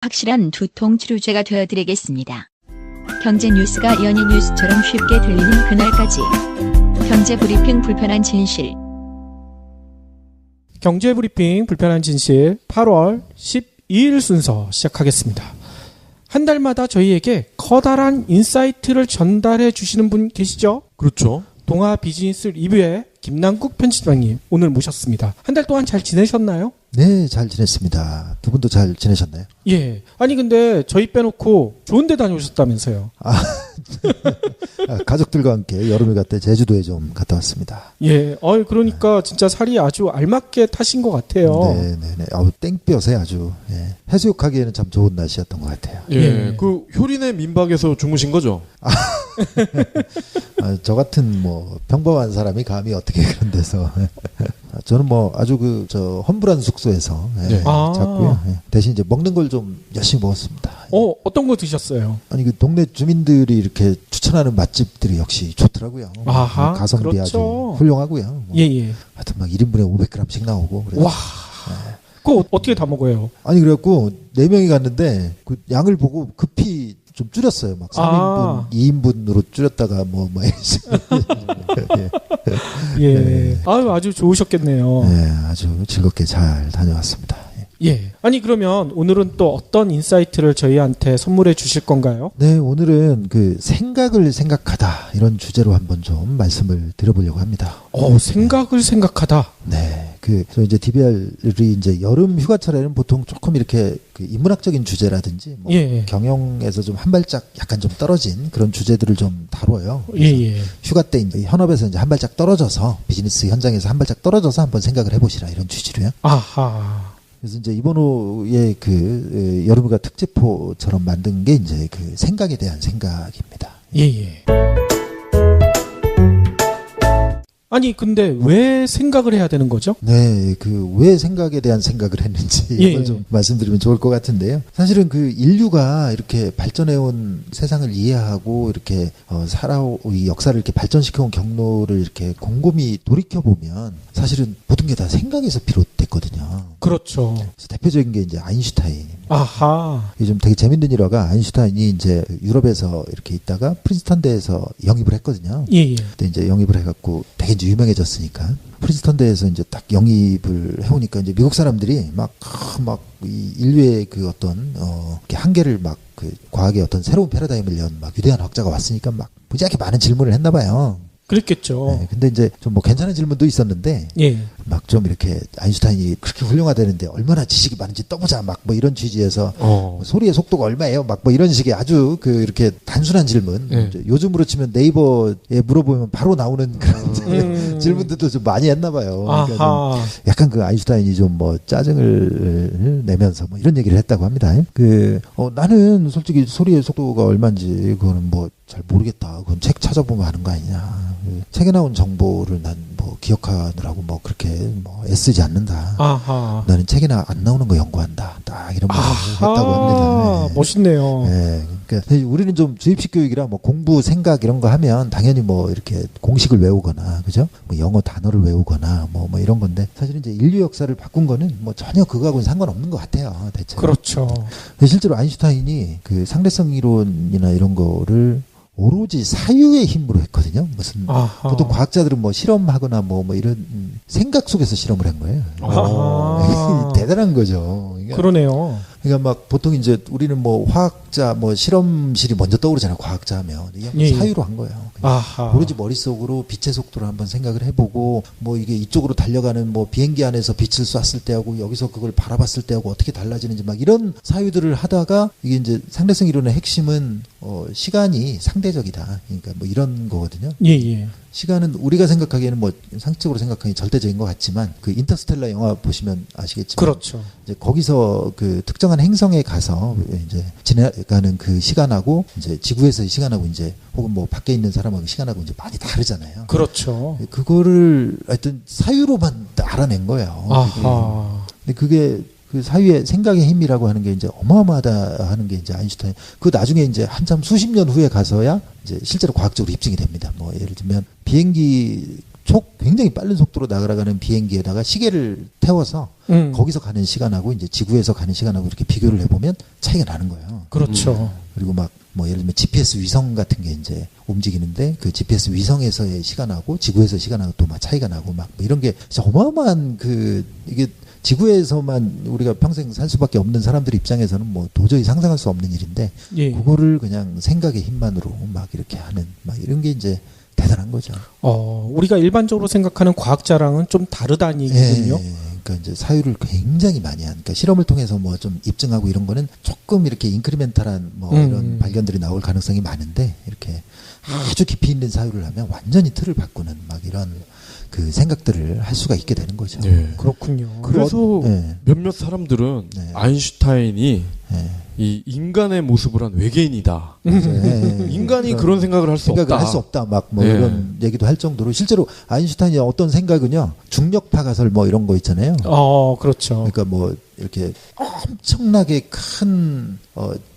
확실한 두통 치료제가 되어드리겠습니다. 경제 뉴스가 연예 뉴스처럼 쉽게 들리는 그날까지. 경제 브리핑 불편한 진실. 경제 브리핑 불편한 진실 8월 12일 순서 시작하겠습니다. 한 달마다 저희에게 커다란 인사이트를 전달해 주시는 분 계시죠? 그렇죠. 동아 비즈니스 리뷰의 김남국 편집장님 오늘 모셨습니다. 한 달 동안 잘 지내셨나요? 네, 잘 지냈습니다. 두 분도 잘 지내셨나요? 예. 아니 근데 저희 빼놓고 좋은 데 다녀오셨다면서요. 가족들과 함께 여름휴가 갔다 제주도에 좀 갔다 왔습니다. 예. 그러니까 진짜 살이 아주 알맞게 타신 것 같아요. 네네네. 땡볕에 아주 해수욕하기에는 참 좋은 날씨였던 것 같아요. 예. 그 효린의 민박에서 주무신 거죠? 저 같은 평범한 사람이 감히 어떻게 그런 데서 저는 아주 저 험불한 숙소에서 잤고요. 대신 이제 먹는 걸 좀 열심히 먹었습니다. 어떤 거 드셨어요? 아니 그 동네 주민들이 이렇게 추천하는 맛집들이 역시 좋더라고요. 아하, 가성비 그렇죠. 아주 훌륭하고요. 예. 하여튼 막 1인분에 500g씩 나오고 그래서. 와. 그거 어떻게 다 먹어요? 아니 그래갖고 4명이 갔는데 그 양을 보고 급히 좀 줄였어요. 막 3인분, 2인분으로 줄였다가 예. 아주 좋으셨겠네요. 네, 아주 즐겁게 잘 다녀왔습니다. 예. 아니 그러면 오늘은 또 어떤 인사이트를 저희한테 선물해 주실 건가요? 네, 오늘은 그 생각을 생각하다 이런 주제로 한번 좀 말씀을 드려보려고 합니다. 생각을 생각하다. 네. 저 이제 DBR이 이제 여름 휴가철에는 보통 조금 이렇게 그 인문학적인 주제라든지 경영에서 좀 한 발짝 약간 좀 떨어진 그런 주제들을 좀 다뤄요. 예. 휴가 때 이제 현업에서 이제 한 발짝 떨어져서 비즈니스 현장에서 한 발짝 떨어져서 한번 생각을 해보시라 이런 취지로요. 아하. 그래서 이제 이번 호의 그 여름휴가 특집호처럼 만든 게 이제 그 생각에 대한 생각입니다. 예. 아니 근데 왜 생각을 해야 되는 거죠? 네, 왜 생각에 대한 생각을 했는지 이걸 좀 말씀드리면 좋을 것 같은데요. 사실은 그 인류가 이렇게 발전해온 세상을 이해하고 이렇게 이 역사를 이렇게 발전시켜온 경로를 이렇게 곰곰이 돌이켜 보면 사실은 모든 게 다 생각에서 비롯됐거든요. 그렇죠. 그래서 대표적인 게 이제 아인슈타인입니다. 아하. 이게 좀 되게 재밌는 일화가 아인슈타인이 이제 유럽에서 이렇게 있다가 프린스턴대에서 영입을 했거든요. 예. 근데 이제 영입을 해갖고 되게 이제 유명해졌으니까 프린스턴대에서 이제 딱 영입을 해오니까 이제 미국 사람들이 막 이 인류의 그 어떤 한계를 그 과학의 어떤 새로운 패러다임을 연 막 위대한 학자가 왔으니까 막 무지하게 많은 질문을 했나 봐요. 그랬겠죠. 네, 근데 이제 좀 괜찮은 질문도 있었는데 막 좀 이렇게 아인슈타인이 그렇게 훌륭하다는데 얼마나 지식이 많은지 떠보자 막 이런 취지에서 소리의 속도가 얼마예요? 막 이런 식의 아주 이렇게 단순한 질문. 요즘으로 치면 네이버에 물어보면 바로 나오는 그런 질문들도 좀 많이 했나 봐요. 그러니까 약간 그 아인슈타인이 좀 짜증을 내면서 이런 얘기를 했다고 합니다. 나는 솔직히 소리의 속도가 얼마인지 그거는 잘 모르겠다. 그건 책 찾아보면 아는 거 아니냐. 책에 나온 정보를 난 기억하느라고 그렇게 애쓰지 않는다. 아하. 나는 책에나 안 나오는 거 연구한다. 딱 이런 말을 했다고 합니다. 네. 멋있네요. 네. 그러니까 우리는 좀 주입식 교육이라 공부, 생각 이런 거 하면 당연히 이렇게 공식을 외우거나 그죠? 영어 단어를 외우거나 이런 건데 사실은 이제 인류 역사를 바꾼 거는 전혀 그거하고는 상관없는 것 같아요. 대체. 그렇죠. 실제로 아인슈타인이 그 상대성 이론이나 이런 거를 오로지 사유의 힘으로 했거든요. 보통 과학자들은 실험하거나 이런 생각 속에서 실험을 한 거예요. 대단한 거죠. 그러네요. 그러니까 보통 이제 우리는 화학자 실험실이 먼저 떠오르잖아요. 과학자 하면 이게 사유로 한 거예요. 오로지 머릿속으로 빛의 속도를 한번 생각을 해보고 이게 이쪽으로 달려가는 비행기 안에서 빛을 쐈을 때하고 여기서 그걸 바라봤을 때하고 어떻게 달라지는지 이런 사유들을 하다가 이게 이제 상대성 이론의 핵심은 시간이 상대적이다. 그러니까 이런 거거든요. 예. 시간은 우리가 생각하기에는 상식적으로 생각하기 절대적인 것 같지만 그 인터스텔라 영화 보시면 아시겠지만 그렇죠. 이제 거기서 그 특정한 행성에 가서 이제 지나가는 그 시간하고 이제 지구에서의 시간하고 이제 혹은 밖에 있는 사람하고 시간하고 이제 많이 다르잖아요. 그렇죠. 그거를 하여튼 사유로만 알아낸 거예요. 아하. 근데 그게 그 사유의 생각의 힘이라고 하는 게 이제 어마어마하다 하는 게 이제 아인슈타인. 그 나중에 이제 한참 수십 년 후에 가서야 이제 실제로 과학적으로 입증이 됩니다. 예를 들면 비행기 굉장히 빠른 속도로 날아가는 비행기에다가 시계를 태워서 거기서 가는 시간하고 이제 지구에서 가는 시간하고 이렇게 비교를 해보면 차이가 나는 거예요. 그렇죠. 그리고 막 뭐 예를 들면 GPS 위성 같은 게 이제 움직이는데 그 GPS 위성에서의 시간하고 지구에서 시간하고 또 막 차이가 나고 막뭐 이런 게 진짜 어마어마한 이게 지구에서만 우리가 평생 살 수밖에 없는 사람들 입장에서는 뭐 도저히 상상할 수 없는 일인데 예. 그거를 그냥 생각의 힘만으로 막 이렇게 하는 막 이런 게 이제 대단한 거죠. 우리가 일반적으로 생각하는 과학자랑은 좀 다르다는 얘기군요. 예, 그러니까 이제 사유를 굉장히 많이 한. 그러니까 실험을 통해서 뭐 좀 입증하고 이런 거는 조금 이렇게 인크리멘탈한 뭐 이런 발견들이 나올 가능성이 많은데 이렇게 아주 깊이 있는 사유를 하면 완전히 틀을 바꾸는 막 이런 그 생각들을 할 수가 있게 되는 거죠. 네. 그렇군요. 그래서 네. 몇몇 사람들은 네. 아인슈타인이 네. 이 인간의 모습을 한 외계인이다. 네. 인간이 그런 생각을 할 수 없다. 생각을 할 수 없다. 막 뭐 네. 이런 얘기도 할 정도로 실제로 아인슈타인이 어떤 생각은요. 중력파 가설 뭐 이런 거 있잖아요. 그렇죠. 그러니까 뭐 이렇게 엄청나게 큰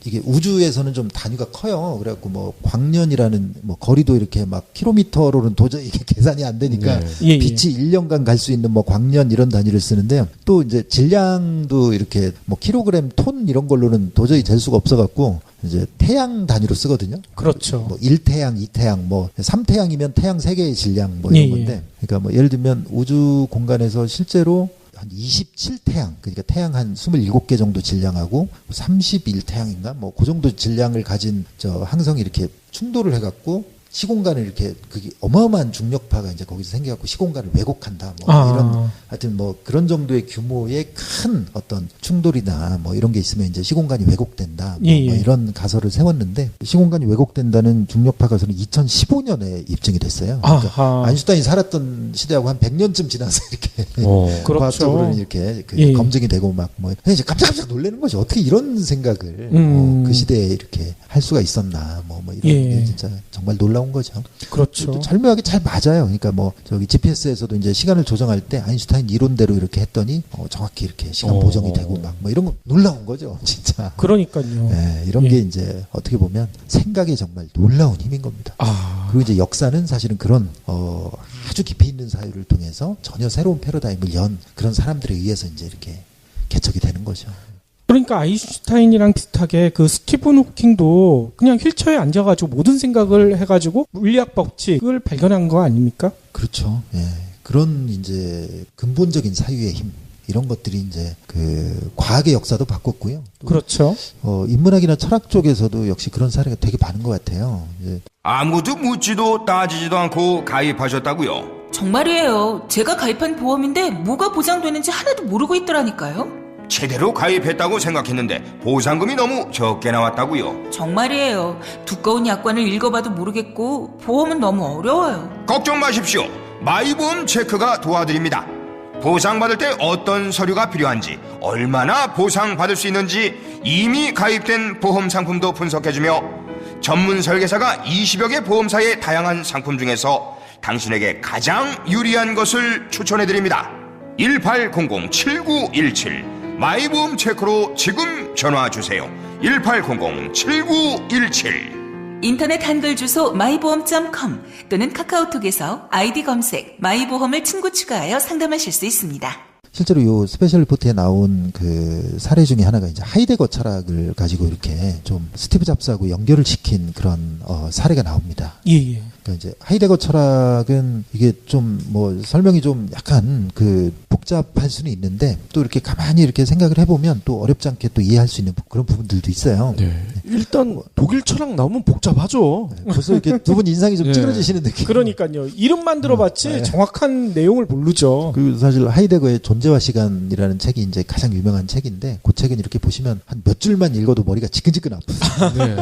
이게 우주에서는 좀 단위가 커요. 그래갖고 뭐 광년이라는 뭐 거리도 이렇게 막 킬로미터로는 도저히 이게 계산이 안 되니까 네. 예, 예. 빛이 1년간 갈 수 있는 뭐 광년 이런 단위를 쓰는데요. 또 이제 질량도 이렇게 뭐 킬로그램, 톤 이런 걸로는 도저히 잴 수가 없어갖고 이제 태양 단위로 쓰거든요. 그렇죠. 뭐 1태양, 2태양, 뭐 3태양이면 태양 3개의 질량 뭐 이런 예, 건데. 그러니까 뭐 예를 들면 우주 공간에서 실제로 한 27태양, 그러니까 태양 한 27개 정도 질량하고 31태양인가? 뭐 그 정도 질량을 가진 저 항성이 이렇게 충돌을 해갖고 시공간을 이렇게 그게 어마어마한 중력파가 이제 거기서 생겨갖고 시공간을 왜곡한다. 뭐 이런 하여튼 뭐 그런 정도의 규모의 큰 어떤 충돌이나 뭐 이런 게 있으면 이제 시공간이 왜곡된다. 뭐, 예, 예. 뭐 이런 가설을 세웠는데 시공간이 왜곡된다는 중력파 가설은 2015년에 입증이 됐어요. 그러니까 아하. 아인슈타인이 살았던 시대하고 한 100년쯤 지나서 이렇게 그렇죠. 과학적으로는 이렇게 예. 검증이 되고 막 뭐 이제 깜짝깜짝 놀라는 거죠. 어떻게 이런 생각을 그 시대에 이렇게 할 수가 있었나 뭐 이런 예. 게 진짜 정말 놀라운 거죠. 그렇죠. 또 절묘하게 잘 맞아요. 그러니까 뭐 저기 GPS에서도 이제 시간을 조정할 때 아인슈타인 이론대로 이렇게 했더니 정확히 이렇게 시간 보정이 되고 막 뭐 이런 거 놀라운 거죠. 진짜. 그러니까요. 네, 이런 예. 게 이제 어떻게 보면 생각이 정말 놀라운 힘인 겁니다. 그리고 이제 역사는 사실은 그런 아주 깊이 있는 사유를 통해서 전혀 새로운 패러다임을 연 그런 사람들에 의해서 이제 이렇게 개척이 되는 거죠. 그러니까 아인슈타인이랑 비슷하게 그 스티븐 호킹도 그냥 휠체어에 앉아가지고 모든 생각을 해가지고 물리학 법칙을 발견한 거 아닙니까? 그렇죠. 예. 그런 이제 근본적인 사유의 힘 이런 것들이 이제 그 과학의 역사도 바꿨고요. 또 그렇죠. 인문학이나 철학 쪽에서도 역시 그런 사례가 되게 많은 것 같아요. 이제 아무도 묻지도 따지지도 않고 가입하셨다고요? 정말이에요. 제가 가입한 보험인데 뭐가 보장되는지 하나도 모르고 있더라니까요. 제대로 가입했다고 생각했는데 보상금이 너무 적게 나왔다고요? 정말이에요. 두꺼운 약관을 읽어봐도 모르겠고 보험은 너무 어려워요. 걱정 마십시오. 마이보험 체크가 도와드립니다. 보상받을 때 어떤 서류가 필요한지, 얼마나 보상받을 수 있는지 이미 가입된 보험 상품도 분석해주며 전문 설계사가 20여 개 보험사의 다양한 상품 중에서 당신에게 가장 유리한 것을 추천해드립니다. 1800-7917 마이보험 체크로 지금 전화주세요. 1800-7917 인터넷 한글 주소 마이보험.com 또는 카카오톡에서 아이디 검색 마이보험을 친구 추가하여 상담하실 수 있습니다. 실제로 요 스페셜 리포트에 나온 그 사례 중에 하나가 이제 하이데거 철학을 가지고 이렇게 좀 스티브 잡스하고 연결을 시킨 그런 사례가 나옵니다. 예. 그러니까 이제 하이데거 철학은 이게 좀 뭐 설명이 좀 약간 그 복잡할 수는 있는데 또 이렇게 가만히 이렇게 생각을 해보면 또 어렵지 않게 또 이해할 수 있는 그런 부분들도 있어요. 네. 일단 독일 철학 나오면 복잡하죠. 네, 벌써 이렇게 두 분 인상이 좀 네. 찌그러지시는 느낌. 그러니까요. 이름만 들어봤지 정확한 내용을 모르죠. 그 사실 하이데거의 존재와 시간이라는 책이 이제 가장 유명한 책인데 그 책은 이렇게 보시면 한 몇 줄만 읽어도 머리가 지끈지끈 아프죠. 네.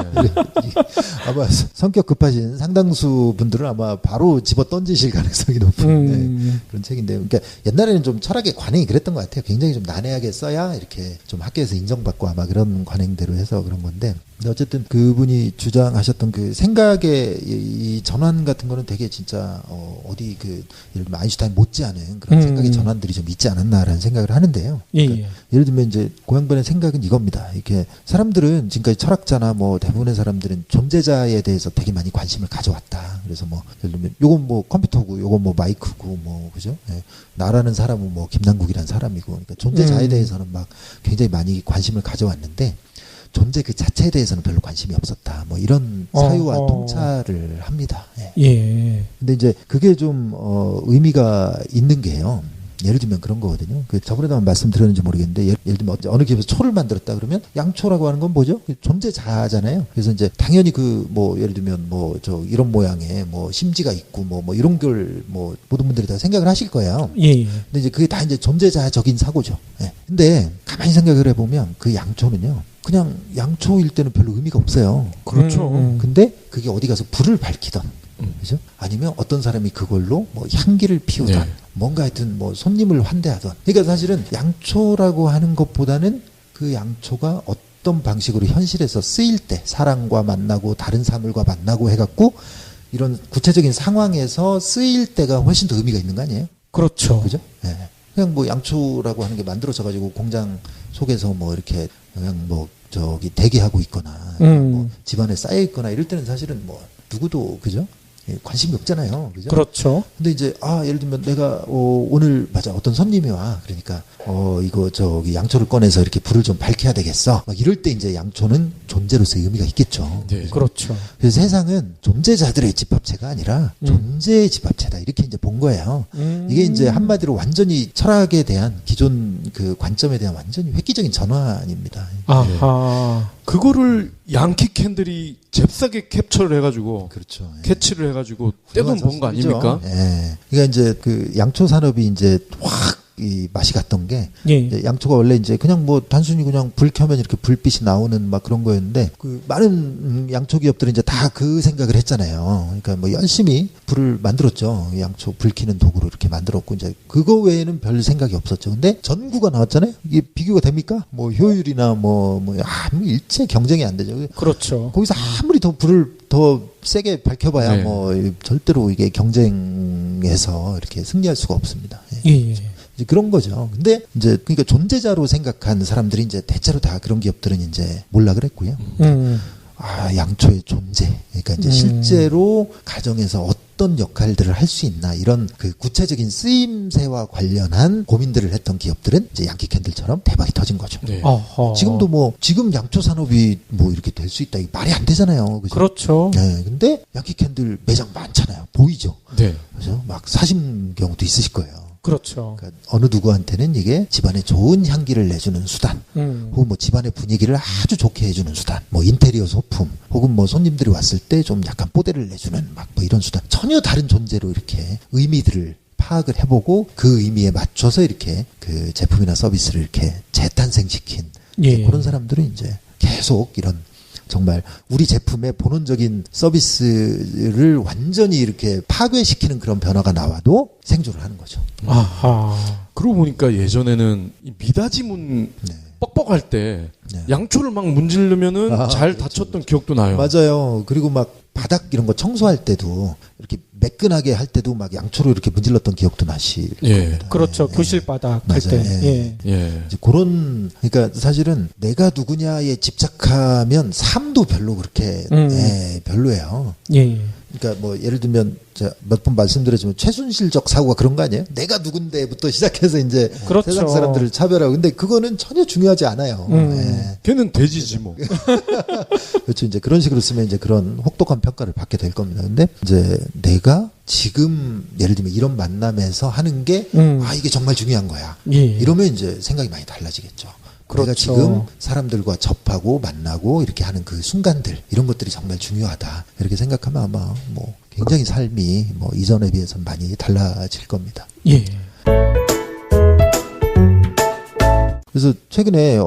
아마 성격 급하신 상당수 분들은 아마 바로 집어 던지실 가능성이 높은 그런 책인데요. 그러니까 옛날에는 좀 철학의 관행이 그랬던 것 같아요. 굉장히 좀 난해하게 써야 이렇게 좀 학교에서 인정받고 아마 그런 관행대로 해서 그런 건데. 근데 어쨌든 그분이 주장하셨던 그 생각의 이 전환 같은 거는 되게 진짜 어디 그 예를 들면 아인슈타인 못지않은 그런 생각의 전환들이 좀 있지 않았나라는 생각을 하는데요. 그러니까 예를 들면 이제 고향반의 생각은 이겁니다. 이렇게 사람들은 지금까지 철학자나 뭐 대부분의 사람들은 존재자에 대해서 되게 많이 관심을 가져왔다. 그래서 뭐 예를 들면 요건 뭐 컴퓨터고 요건 뭐 마이크고 뭐 그죠? 예. 나라는 사람은 뭐 김남국이라는 사람이고 그러니까 존재자에 대해서는 막 굉장히 많이 관심을 가져왔는데 존재 그 자체에 대해서는 별로 관심이 없었다. 뭐 이런 사유와 통찰을 합니다. 예. 예. 근데 이제 그게 좀 의미가 있는 게요. 예를 들면 그런 거거든요. 그 저번에도 한번 말씀드렸는지 모르겠는데 예를 들면 어느 기업에서 초를 만들었다 그러면 양초라고 하는 건 뭐죠? 존재자잖아요. 그래서 이제 당연히 그 뭐 예를 들면 뭐 저 이런 모양의 뭐 심지가 있고 뭐 이런 걸 뭐 모든 분들이 다 생각을 하실 거예요. 예. 근데 이제 그게 다 이제 존재자적인 사고죠. 예. 근데 가만히 생각을 해보면 그 양초는요. 그냥 양초일 때는 별로 의미가 없어요. 그렇죠. 근데 그게 어디 가서 불을 밝히던 그죠? 아니면 어떤 사람이 그걸로 뭐 향기를 피우던 네. 뭔가 하여튼 뭐 손님을 환대하던 그러니까 사실은 양초라고 하는 것보다는 그 양초가 어떤 방식으로 현실에서 쓰일 때 사람과 만나고 다른 사물과 만나고 해갖고 이런 구체적인 상황에서 쓰일 때가 훨씬 더 의미가 있는 거 아니에요? 그렇죠. 그죠? 예. 그냥 뭐 양초라고 하는 게 만들어져 가지고 공장 속에서 뭐 이렇게 그냥 뭐 저기 대기하고 있거나 뭐 집안에 쌓여 있거나 이럴 때는 사실은 뭐 누구도 그죠? 예, 관심이 없잖아요. 그죠? 그렇죠. 근데 이제 예를 들면 내가 오늘 맞아 어떤 손님이 와 그러니까 이거 저기 양초를 꺼내서 이렇게 불을 좀 밝혀야 되겠어. 막 이럴 때 이제 양초는 존재로서의 의미가 있겠죠. 네. 그렇죠. 그래서 세상은 존재자들의 집합체가 아니라 존재의 집합체다 이렇게 이제 본 거예요. 이게 이제 한마디로 완전히 철학에 대한 기존 그 관점에 대한 완전히 획기적인 전환입니다. 아하. 그거를 양키 캔들이 잽싸게 캡처를 해가지고 그렇죠. 예. 캐치를 해가지고 떼돈 번 거 아닙니까? 예. 그러니까 이제 그 양초 산업이 이제 확 이 맛이 갔던 게 예. 이제 양초가 원래 이제 그냥 뭐 단순히 그냥 불 켜면 이렇게 불빛이 나오는 막 그런 거였는데 그 많은 양초 기업들은 이제 다 그 생각을 했잖아요. 그러니까 뭐 열심히 불을 만들었죠. 양초 불 켜는 도구로 이렇게 만들었고 이제 그거 외에는 별 생각이 없었죠. 근데 전구가 나왔잖아요. 이게 비교가 됩니까? 뭐 효율이나 뭐 일체 경쟁이 안 되죠. 그렇죠. 거기서 아무리 더 불을 더 세게 밝혀봐야 네. 뭐 절대로 이게 경쟁에서 이렇게 승리할 수가 없습니다. 예. 예. 이제 그런 거죠. 근데 이제 그러니까 존재자로 생각한 사람들이 이제 대체로 다 그런 기업들은 이제 몰락을 했고요. 양초의 존재. 그러니까 이제 실제로 가정에서 어떤 역할들을 할 수 있나 이런 그 구체적인 쓰임새와 관련한 고민들을 했던 기업들은 이제 양키 캔들처럼 대박이 터진 거죠. 네. 지금도 뭐 지금 양초 산업이 뭐 이렇게 될 수 있다 이게 말이 안 되잖아요. 그죠? 그렇죠. 네. 근데 양키 캔들 매장 많잖아요. 보이죠? 네. 그죠? 막 사신 경우도 있으실 거예요. 그렇죠. 그러니까 어느 누구한테는 이게 집안에 좋은 향기를 내주는 수단, 혹은 뭐 집안의 분위기를 아주 좋게 해주는 수단, 뭐 인테리어 소품, 혹은 뭐 손님들이 왔을 때 좀 약간 뽀대를 내주는 막 뭐 이런 수단, 전혀 다른 존재로 이렇게 의미들을 파악을 해보고 그 의미에 맞춰서 이렇게 그 제품이나 서비스를 이렇게 재탄생시킨 그런 사람들은 이제 계속 이런 정말 우리 제품의 본원적인 서비스를 완전히 이렇게 파괴시키는 그런 변화가 나와도 생존을 하는 거죠. 아하. 그러고 보니까 예전에는 이 미닫이문 뻑뻑할 때 양초를 막 문지르면은 잘 다쳤던 기억도 나요. 맞아요. 그리고 막 바닥 이런 거 청소할 때도 이렇게 매끈하게 할 때도 막 양초로 이렇게 문질렀던 기억도 나실 겁니다. 그렇죠. 교실 바닥 할 때. 이제 그런 그러니까 사실은 내가 누구냐에 집착하면 삶도 별로 그렇게 별로예요. 그러니까 뭐 예를 들면 제가 몇 번 말씀드렸지만 최순실적 사고가 그런 거 아니에요? 내가 누군데부터 시작해서 이제 그렇죠. 세상 사람들을 차별하고 근데 그거는 전혀 중요하지 않아요. 걔는 돼지지 뭐. 그렇죠. 이제 그런 식으로 쓰면 이제 그런 혹독한 평가를 받게 될 겁니다. 근데 이제 내가 지금 예를 들면 이런 만남에서 하는 게 이게 정말 중요한 거야. 이러면 이제 생각이 많이 달라지겠죠. 그렇죠. 내가 지금 사람들과 접하고 만나고 이렇게 하는 그 순간들 이런 것들이 정말 중요하다. 이렇게 생각하면 아마 뭐 굉장히 삶이 뭐 이전에 비해서는 많이 달라질 겁니다. 그래서 최근에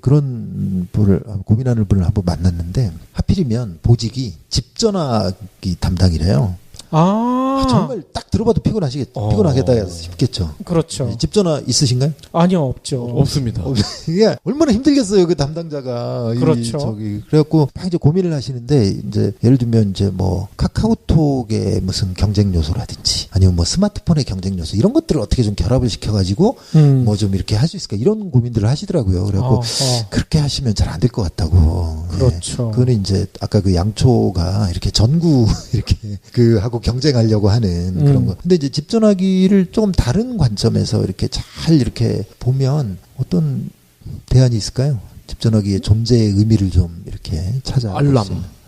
그런 분을 고민하는 분을 한번 만났는데 하필이면 보직이 집전화기 담당이래요. 정말 딱 들어봐도 피곤하겠다 싶겠죠. 그렇죠. 집전화 있으신가요? 아니요, 없죠. 없습니다. 이게 얼마나 힘들겠어요, 그 담당자가. 그렇죠. 그래갖고 막 이제 고민을 하시는데 이제 예를 들면 이제 뭐 카카오톡의 무슨 경쟁 요소라든지 아니면 뭐 스마트폰의 경쟁 요소 이런 것들을 어떻게 좀 결합을 시켜가지고 뭐 좀 이렇게 할 수 있을까 이런 고민들을 하시더라고요. 그래갖고 그렇게 하시면 잘 안 될 것 같다고. 그렇죠. 그거는 이제 아까 그 양초가 이렇게 전구 이렇게 그 하고 경쟁하려고 하는 그런 거. 근데 이제 집 전화기를 조금 다른 관점에서 이렇게 잘 이렇게 보면 어떤 대안이 있을까요? 집 전화기의 존재의 의미를 좀 이렇게 찾아.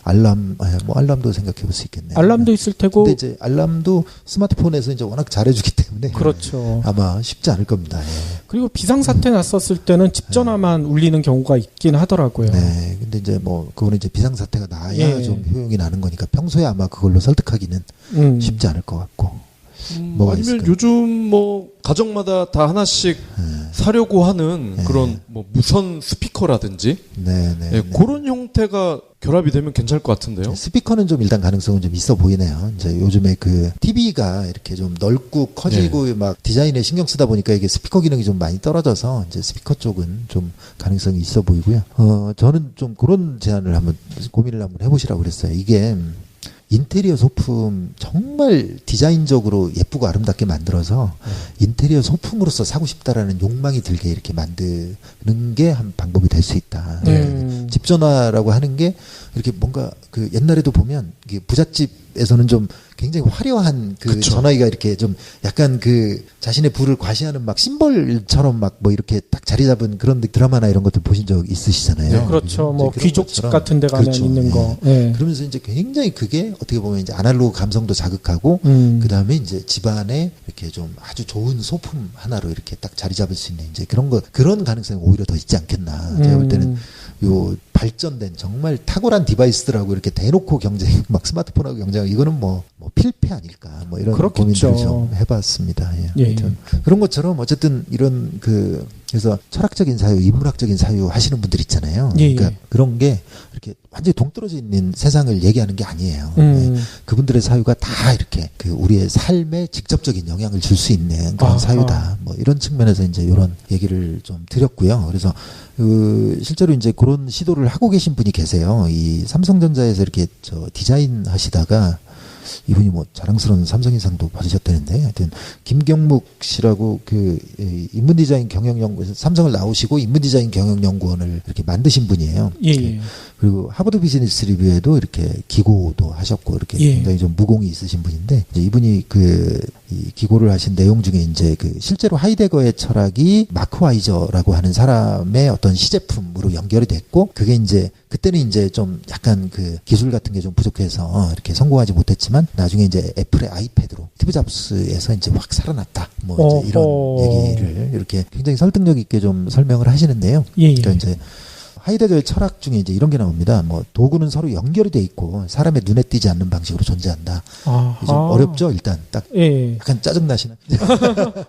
알람도 생각해 볼 수 있겠네요. 알람도 있을 테고. 근데 이제 알람도 스마트폰에서 이제 워낙 잘해주기 때문에. 그렇죠. 아마 쉽지 않을 겁니다. 예. 그리고 비상사태 났었을 때는 집 전화만 울리는 경우가 있긴 하더라고요. 네. 근데 이제 뭐, 그거는 이제 비상사태가 나야 좀 효용이 나는 거니까 평소에 아마 그걸로 설득하기는 쉽지 않을 것 같고. 뭐가 아니면 있을까요? 요즘 뭐 가정마다 다 하나씩 사려고 하는 그런 뭐 무선 스피커라든지 그런 형태가 결합이 되면 괜찮을 것 같은데요. 스피커는 좀 일단 가능성은 좀 있어 보이네요. 이제 요즘에 그 TV가 이렇게 좀 넓고 커지고 막 디자인에 신경 쓰다 보니까 이게 스피커 기능이 좀 많이 떨어져서 이제 스피커 쪽은 좀 가능성이 있어 보이고요. 저는 좀 그런 제안을 고민을 한번 해보시라고 그랬어요. 이게 인테리어 소품 정말 디자인적으로 예쁘고 아름답게 만들어서 인테리어 소품으로서 사고 싶다라는 욕망이 들게 이렇게 만드는 게 한 방법이 될 수 있다. 집전화라고 하는 게 이렇게 뭔가 그 옛날에도 보면 이게 부잣집에서는 좀 굉장히 화려한 그 그쵸. 전화기가 이렇게 좀 약간 그 자신의 부를 과시하는 막 심벌처럼 막 뭐 이렇게 딱 자리 잡은 그런 드라마나 이런 것들 보신 적 있으시잖아요. 네, 그렇죠. 뭐 귀족집 같은 데 가면 그렇죠. 있는 거. 네. 그러면서 이제 굉장히 그게 어떻게 보면 이제 아날로그 감성도 자극하고 그다음에 이제 집안에 이렇게 좀 아주 좋은 소품 하나로 이렇게 딱 자리 잡을 수 있는 이제 그런 가능성이 오히려 더 있지 않겠나. 제가 볼 때는 요 발전된 정말 탁월한 디바이스들하고 이렇게 대놓고 경쟁, 막 스마트폰하고 경쟁하고 이거는 뭐 필패 아닐까, 뭐 이런 그렇겠죠. 고민들을 좀 해봤습니다. 예. 그런 것처럼 어쨌든 이런 그래서 철학적인 사유, 인문학적인 사유 하시는 분들 있잖아요. 그러니까 그런 게 이렇게 완전히 동떨어져 있는 세상을 얘기하는 게 아니에요. 그분들의 사유가 다 이렇게 그 우리의 삶에 직접적인 영향을 줄 수 있는 그런 사유다. 뭐 이런 측면에서 이제 이런 얘기를 좀 드렸고요. 그래서 실제로 이제 그런 시도를 하고 계신 분이 계세요. 이 삼성전자에서 이렇게 디자인 하시다가 이분이 뭐 자랑스러운 삼성인상도 받으셨다는데 하여튼 김경묵 씨라고 그 인문디자인 경영연구에서 삼성을 나오시고 인문디자인 경영연구원을 이렇게 만드신 분이에요. 예. 그리고 하버드 비즈니스 리뷰에도 이렇게 기고도 하셨고 이렇게 굉장히 좀 무공이 있으신 분인데 이제 이분이 이 기고를 하신 내용 중에 이제 그 실제로 하이데거의 철학이 마크 와이저라고 하는 사람의 어떤 시제품으로 연결이 됐고 그게 이제 그때는 이제 좀 약간 그 기술 같은 게 좀 부족해서 이렇게 성공하지 못했지만 나중에 이제 애플의 아이패드로 스티브 잡스에서 이제 확 살아났다. 뭐 이제 이런 얘기를 이렇게 굉장히 설득력 있게 좀 설명을 하시는데요. 그러니까 이제 하이데거의 철학 중에 이제 이런 게 나옵니다. 뭐 도구는 서로 연결이 돼 있고 사람의 눈에 띄지 않는 방식으로 존재한다. 좀 어렵죠, 일단 딱. 약간 짜증 나시나?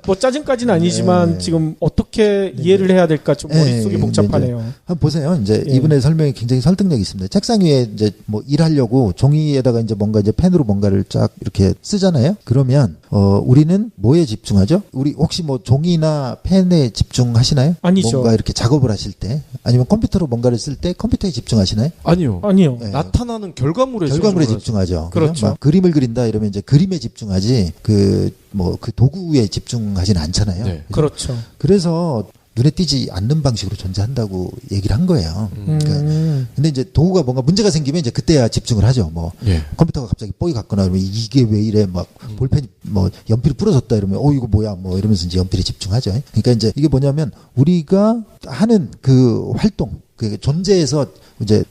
뭐 짜증까지는 아니지만 지금 어떻게 이해를 해야 될까 좀 머릿속이 복잡하네요. 한번 보세요. 이제 이분의 설명이 굉장히 설득력이 있습니다. 책상 위에 이제 뭐 일하려고 종이에다가 이제 뭔가 이제 펜으로 뭔가를 쫙 이렇게 쓰잖아요. 그러면 우리는 뭐에 집중하죠? 우리 혹시 뭐 종이나 펜에 집중하시나요? 아니죠. 뭔가 이렇게 작업을 하실 때 아니면 컴퓨터로 뭔가를 쓸 때 컴퓨터에 집중하시나요? 아니요. 나타나는 결과물에 집중하죠. 그렇죠. 막 그림을 그린다 이러면 이제 그림에 집중하지 그 도구에 집중하지는 않잖아요. 네. 그렇죠. 그래서 눈에 띄지 않는 방식으로 존재한다고 얘기를 한 거예요. 그러니까 근데 이제 도구가 뭔가 문제가 생기면 이제 그때야 집중을 하죠. 뭐 컴퓨터가 갑자기 뽀이 갔거나 그러면 이게 왜 이래 막 볼펜이 뭐 연필이 부러졌다 이러면 이거 뭐야 뭐 이러면서 이제 연필에 집중하죠. 그러니까 이제 이게 뭐냐면 우리가 하는 그 활동 그 존재에서 이제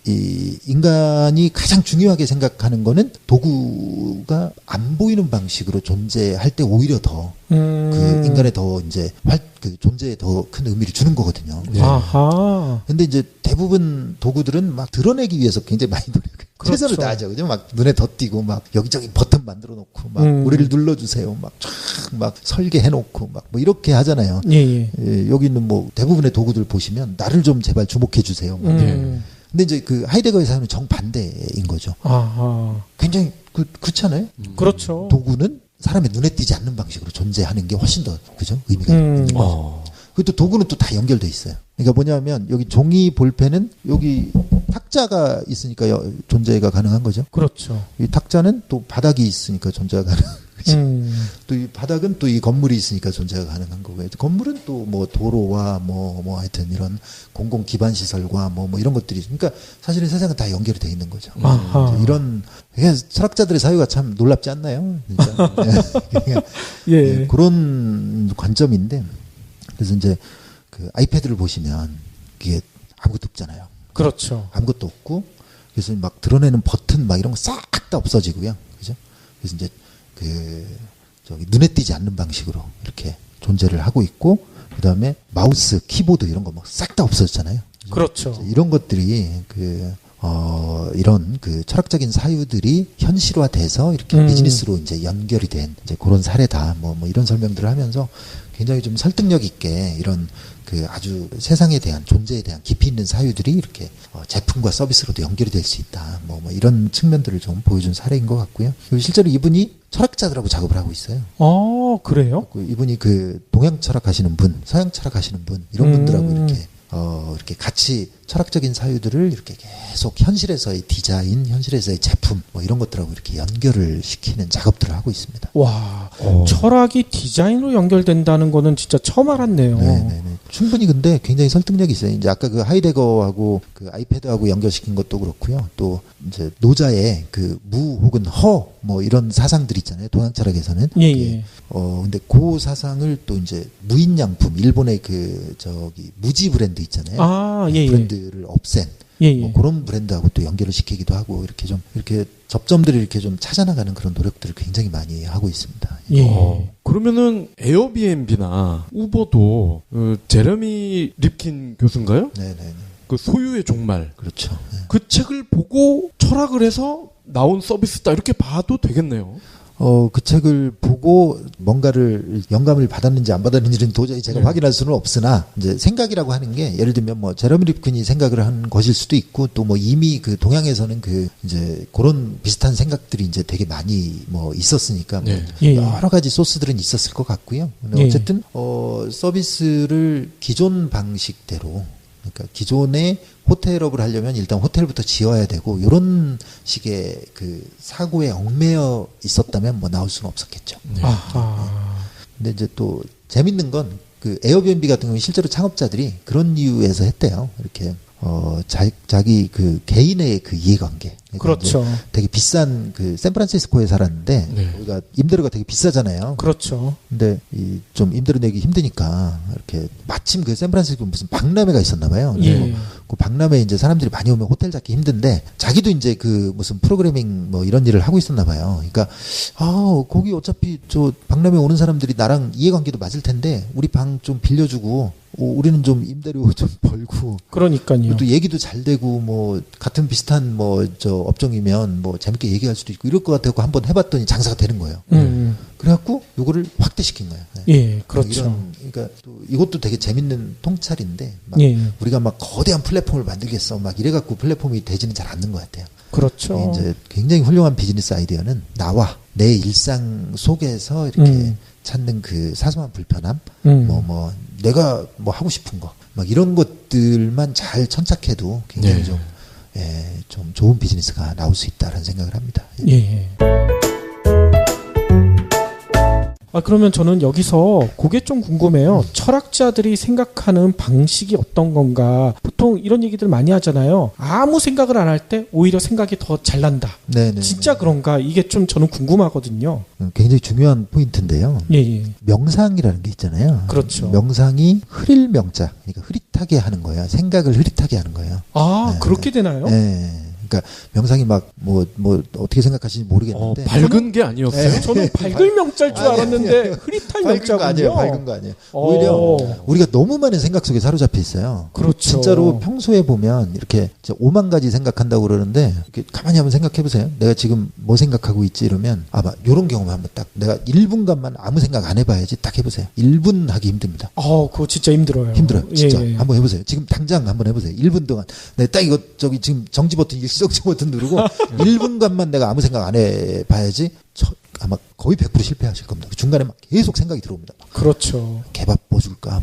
이 인간이 가장 중요하게 생각하는 거는 도구가 안 보이는 방식으로 존재할 때 오히려 더 그 인간의 더 이제 그 존재에 더 큰 의미를 주는 거거든요. 아하. 근데 이제 대부분 도구들은 막 드러내기 위해서 굉장히 많이 노력해요. 그렇죠. 최선을 다하죠. 그죠? 막 눈에 덧띄고 막 여기저기 버튼 만들어 놓고 막 우리를 눌러주세요. 막 쫙 막 설계해 놓고 막 뭐 이렇게 하잖아요. 여기 있는 뭐 대부분의 도구들 보시면 나를 좀 제발 주목해 주세요. 근데 이제 그 하이데거의 사유는 정반대인 거죠. 굉장히 그렇지 않아요? 그렇죠. 도구는 사람의 눈에 띄지 않는 방식으로 존재하는 게 훨씬 더 그죠? 의미가 있는 거죠. 그것도 도구는 또 다 연결돼 있어요. 그러니까 뭐냐면 여기 종이 볼펜은 여기 탁자가 있으니까 존재가 가능한 거죠. 그렇죠. 이 탁자는 또 바닥이 있으니까 존재가 또 이 바닥은 또 이 건물이 있으니까 존재가 가능한 거고요. 건물은 또 뭐 도로와 뭐 하여튼 이런 공공 기반 시설과 뭐 이런 것들이 그러니까 사실은 세상은 다 연결이 돼 있는 거죠. 이런 철학자들의 사유가 참 놀랍지 않나요? 진짜. 예. 그런 관점인데 그래서 이제 그 아이패드를 보시면 그게 아무것도 없잖아요. 그렇죠. 아무것도 없고 그래서 막 드러내는 버튼 막 이런 거 싹 다 없어지고요. 그죠? 그래서 이제 눈에 띄지 않는 방식으로 이렇게 존재를 하고 있고 그다음에 마우스, 키보드 이런 거 막 싹 다 없어졌잖아요. 그렇죠. 이런 것들이 이런 그 철학적인 사유들이 현실화돼서 이렇게 비즈니스로 이제 연결이 된 이제 그런 사례다. 뭐 이런 설명들을 하면서 굉장히 좀 설득력 있게 이런 그 아주 세상에 대한 존재에 대한 깊이 있는 사유들이 이렇게 제품과 서비스로도 연결이 될 수 있다. 뭐 이런 측면들을 좀 보여준 사례인 것 같고요. 그리고 실제로 이분이 철학자들하고 작업을 하고 있어요. 그래요? 이분이 그 동양 철학하시는 분, 서양 철학하시는 분 이런 분들하고 이렇게 같이 철학적인 사유들을 이렇게 계속 현실에서의 디자인, 현실에서의 제품 뭐 이런 것들하고 이렇게 연결을 시키는 작업들을 하고 있습니다. 와, 철학이 디자인으로 연결된다는 거는 진짜 처음 알았네요. 네네네. 충분히 근데 굉장히 설득력이 있어요. 이제 아까 그 하이데거하고 그 아이패드하고 연결시킨 것도 그렇고요. 또 이제 노자의 그 무 혹은 허 뭐 이런 사상들 있잖아요. 동양 철학에서는. 예. 근데 그 사상을 또 이제 무인양품, 일본의 무지 브랜드 있잖아요. 브랜드를 없앤. 뭐 그런 브랜드하고 또 연결을 시키기도 하고 이렇게 접점들을 이렇게 좀 찾아나가는 그런 노력들을 굉장히 많이 하고 있습니다. 그러면은 에어비앤비나 우버도 제레미 립킨 교수인가요? 네네네. 그 소유의 종말. 그렇죠. 네. 그 책을 보고 철학을 해서 나온 서비스다 이렇게 봐도 되겠네요. 그 책을 보고 뭔가를 영감을 받았는지 안 받았는지는 도저히 제가 확인할 수는 없으나 이제 생각이라고 하는 게 예를 들면 뭐 제레미 립킨이 생각을 한 것일 수도 있고 또 뭐 이미 그 동양에서는 그 이제 그런 비슷한 생각들이 이제 되게 많이 뭐 있었으니까 뭐 여러 가지 소스들은 있었을 것 같고요. 근데 어쨌든 서비스를 기존 방식대로 그러니까 기존의 호텔업을 하려면 일단 호텔부터 지어야 되고 이런 식의 그 사고에 얽매여 있었다면 뭐 나올 수는 없었겠죠. 근데 이제 또 재밌는 건 그 에어비앤비 같은 경우는 실제로 창업자들이 그런 이유에서 했대요. 이렇게 자기 그 개인의 그 이해관계. 그렇죠. 되게 비싼 그 샌프란시스코에 살았는데 우리가 임대료가 되게 비싸잖아요. 그렇죠. 근데 좀 임대료 내기 힘드니까 이렇게 마침 그 샌프란시스코 무슨 박람회가 있었나 봐요. 그 박람회에 이제 사람들이 많이 오면 호텔 잡기 힘든데 자기도 이제 그 무슨 프로그래밍 뭐 이런 일을 하고 있었나 봐요. 그러니까 거기 어차피 저 박람회 오는 사람들이 나랑 이해관계도 맞을 텐데 우리 방 좀 빌려주고 우리는 좀 임대료 좀 벌고 그러니까요. 또 얘기도 잘 되고 뭐 같은 비슷한 뭐 업종이면 뭐 재밌게 얘기할 수도 있고 이럴 것 같아서 한번 해봤더니 장사가 되는 거예요. 그래갖고 요거를 확대시킨 거예요. 예, 그렇죠. 그러니까 또 이것도 되게 재밌는 통찰인데 막 우리가 막 거대한 플랫폼을 만들겠어 막 이래갖고 플랫폼이 되지는 잘 않는 것 같아요. 그렇죠. 이제 굉장히 훌륭한 비즈니스 아이디어는 나와 내 일상 속에서 이렇게 찾는 그 사소한 불편함, 내가 뭐 하고 싶은 거, 막 이런 것들만 잘 천착해도 굉장히 좀 좋은 비즈니스가 나올 수 있다라는 생각을 합니다. 그러면 저는 여기서 그게 좀 궁금해요. 철학자들이 생각하는 방식이 어떤 건가. 보통 이런 얘기들 많이 하잖아요. 아무 생각을 안 할 때 오히려 생각이 더 잘 난다. 네네. 진짜 그런가? 이게 좀 저는 궁금하거든요. 굉장히 중요한 포인트인데요. 명상이라는 게 있잖아요. 그렇죠. 명상이 흐릴 명자, 그러니까 흐릿하게 하는 거예요. 생각을 흐릿하게 하는 거예요. 그렇게 되나요? 네. 그러니까 명상이 막 뭐 어떻게 생각하시는지 모르겠는데 밝은 게 아니었어요. 저는 밝을 명자일 줄 알았는데 흐릿한 명자군요. 밝은 거 아니에요. 오히려 우리가 너무 많은 생각 속에 사로잡혀 있어요. 그렇죠. 진짜로 평소에 보면 이렇게 5만 가지 생각한다고 그러는데 이렇게 가만히 한번 생각해 보세요. 내가 지금 뭐 생각하고 있지 이러면 이런 경험 한번 딱 내가 1분간만 아무 생각 안 해봐야지 딱 해보세요. 1분 하기 힘듭니다. 그거 진짜 힘들어요. 힘들어요. 진짜 한번 해보세요. 지금 당장 한번 해보세요. 1분 동안 내가 딱 이거 지금 정지 버튼 일시정지 버튼 누르고 1분간만 내가 아무 생각 안 해봐야지 아마 거의 100% 실패하실 겁니다. 중간에 막 계속 생각이 들어옵니다. 그렇죠. 개밥 뭐 줄까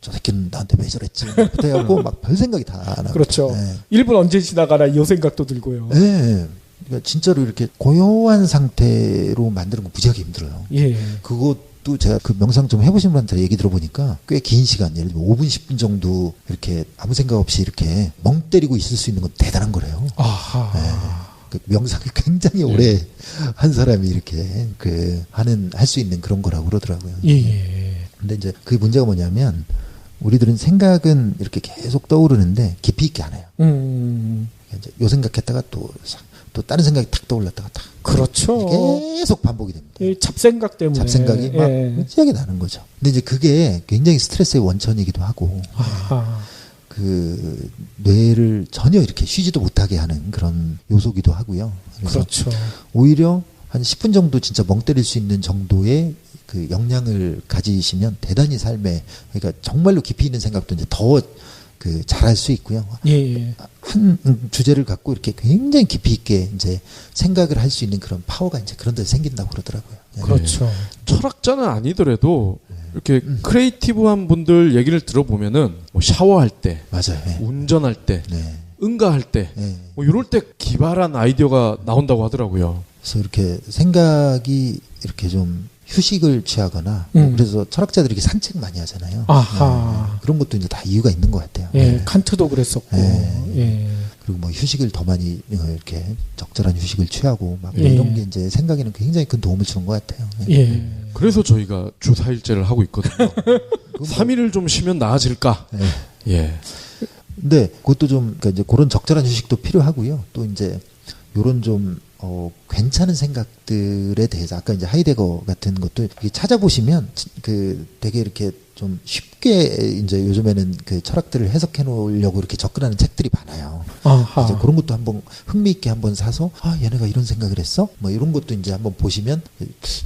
저 새끼는 나한테 왜 저랬지 부터 해갖고 막 별 생각이 다 나고. 그렇죠. 1분 언제 지나가나 이 생각도 들고요. 네. 그러니까 진짜로 이렇게 고요한 상태로 만드는 거 무지하게 힘들어요. 예. 그것도 제가 그 명상 좀 해보신 분한테 얘기 들어보니까 꽤 긴 시간, 예를 들면 5분, 10분 정도 이렇게 아무 생각 없이 이렇게 멍 때리고 있을 수 있는 건 대단한 거래요. 아하. 네. 그 명상을 굉장히 오래 한 사람이 이렇게 할 수 있는 그런 거라고 그러더라고요. 예. 근데 이제 그 문제가 뭐냐면 우리들은 생각은 이렇게 계속 떠오르는데 깊이 있게 안 해요. 이제 요 생각했다가 또 다른 생각이 탁 떠올랐다가 탁. 그렇죠. 계속 반복이 됩니다. 이 잡생각 때문에. 잡생각이 막 무지하게 나는 거죠. 근데 이제 그게 굉장히 스트레스의 원천이기도 하고, 그 뇌를 전혀 이렇게 쉬지도 못하게 하는 그런 요소기도 하고요. 그렇죠. 오히려 한 10분 정도 진짜 멍 때릴 수 있는 정도의 그 역량을 가지시면 대단히 삶에, 그러니까 정말로 깊이 있는 생각도 이제 더 잘할 수 있고요. 예. 한 주제를 갖고 이렇게 굉장히 깊이 있게 이제 생각을 할 수 있는 그런 파워가 이제 그런 데서 생긴다고 그러더라고요. 그렇죠. 철학자는 아니더라도 이렇게 크리에이티브한 분들 얘기를 들어보면은 뭐 샤워할 때, 맞아요. 운전할 때, 응가할 때, 뭐 이럴 때 기발한 아이디어가 나온다고 하더라고요. 그래서 이렇게 생각이 이렇게 좀 휴식을 취하거나 그래서 철학자들이 이렇게 산책 많이 하잖아요. 그런 것도 이제 다 이유가 있는 것 같아요. 예, 칸트도 그랬었고. 그리고 뭐 휴식을 더 많이 이렇게 적절한 휴식을 취하고 막 이런 게 이제 생각에는 굉장히 큰 도움을 주는 것 같아요. 그래서 저희가 주 4일째를 하고 있거든요. 3일을 좀 쉬면 나아질까? 예. 근데 그것도 좀 그러니까 이제 그런 적절한 휴식도 필요하고요. 또 이제 요런 좀 괜찮은 생각들에 대해서 아까 이제 하이데거 같은 것도 찾아보시면 되게 이렇게 좀 쉽게 이제 요즘에는 그 철학들을 해석해 놓으려고 이렇게 접근하는 책들이 많아요. 이제 그런 것도 한번 흥미있게 한번 사서 얘네가 이런 생각을 했어? 뭐 이런 것도 이제 한번 보시면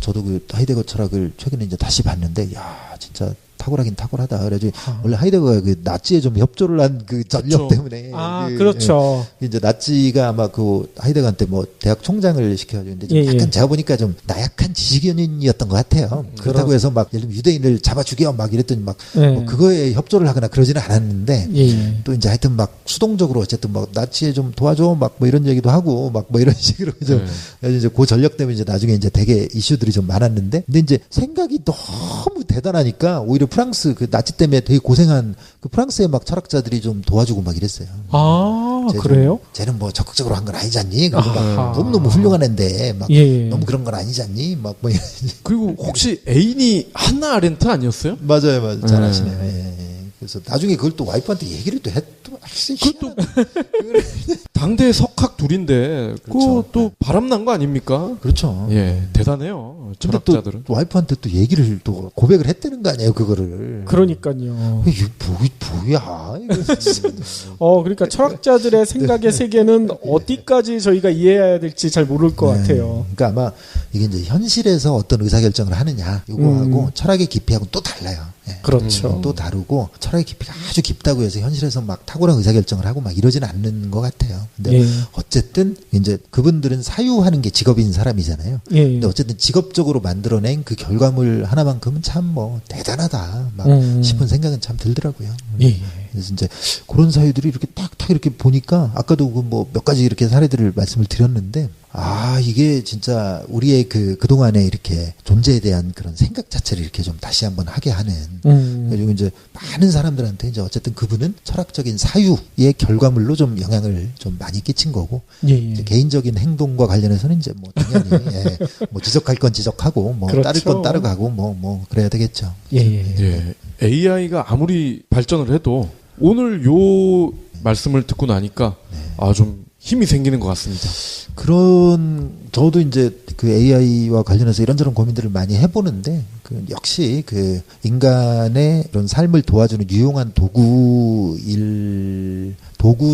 저도 그 하이데거 철학을 최근에 이제 다시 봤는데 야 진짜 탁월하긴 탁월하다. 그래가지고 원래 하이데거가 그 나치에 좀 협조를 한 그 전력 때문에 그렇죠. 이제 나치가 아마 그 하이데거한테 뭐 대학 총장을 시켜가지고 근데 좀 약간 제가 보니까 좀 나약한 지식인이었던 것 같아요. 그렇다고 해서 막 예를 들면 유대인을 잡아 죽여 막 이랬더니 막 뭐 그거에 협조를 하거나 그러지는 않았는데 또 이제 하여튼 막 수동적으로 어쨌든 막 나치에 좀 도와줘 막 뭐 이런 얘기도 하고 막 뭐 이런 식으로 좀 이제 그 전력 때문에 이제 나중에 이제 되게 이슈들이 좀 많았는데 근데 이제 생각이 너무 대단하니까 오히려 프랑스 그 나치 때문에 되게 고생한 그 프랑스의 막 철학자들이 좀 도와주고 막 이랬어요. 그래요? 쟤는 뭐 적극적으로 한 건 아니잖니? 그리고 막 너무너무 훌륭한 앤데 막 너무 그런 건 아니잖니? 막 뭐 그리고 혹시 애인이 한나 아렌트 아니었어요? 맞아요. 잘 아시네요. 그래서 나중에 그걸 또 와이프한테 얘기를 또 그것도 당대 석학 둘인데 그것도 바람난 거 아닙니까? 그렇죠. 예, 대단해요. 철학자들은. 또 와이프한테 또 얘기를 또 고백을 했다는 거 아니에요, 그거를. 그러니까요. 이게 뭐야? 그러니까 철학자들의 생각의 세계는 어디까지 저희가 이해해야 될지 잘 모를 것 같아요. 그러니까 아마 이게 이제 현실에서 어떤 의사결정을 하느냐, 요거하고 철학의 깊이하고 또 달라요. 그렇죠. 또 다르고 철학의 깊이가 아주 깊다고 해서 현실에서 막 탁월한 의사결정을 하고 막 이러지는 않는 것 같아요. 근데 어쨌든 이제 그분들은 사유하는 게 직업인 사람이잖아요. 근데 어쨌든 직업적으로 만들어낸 그 결과물 하나만큼은 참 뭐 대단하다 막 싶은 생각은 참 들더라고요. 그래서 이제 그런 사유들이 이렇게 탁탁 이렇게 보니까 아까도 그 뭐 몇 가지 이렇게 사례들을 말씀을 드렸는데 이게 진짜 우리의 그동안에 이렇게 존재에 대한 그런 생각 자체를 이렇게 좀 다시 한번 하게 하는. 그리고 이제 많은 사람들한테 이제 어쨌든 그분은 철학적인 사유의 결과물로 좀 영향을 좀 많이 끼친 거고. 이제 개인적인 행동과 관련해서는 이제 뭐 당연히 뭐 지적할 건 지적하고 뭐 그렇죠. 따를 건 따르고 뭐 그래야 되겠죠. AI가 아무리 발전을 해도 오늘 요 말씀을 듣고 나니까 좀 힘이 생기는 것 같습니다. 저도 이제 그 AI와 관련해서 이런저런 고민들을 많이 해보는데, 역시 인간의 이런 삶을 도와주는 유용한 도구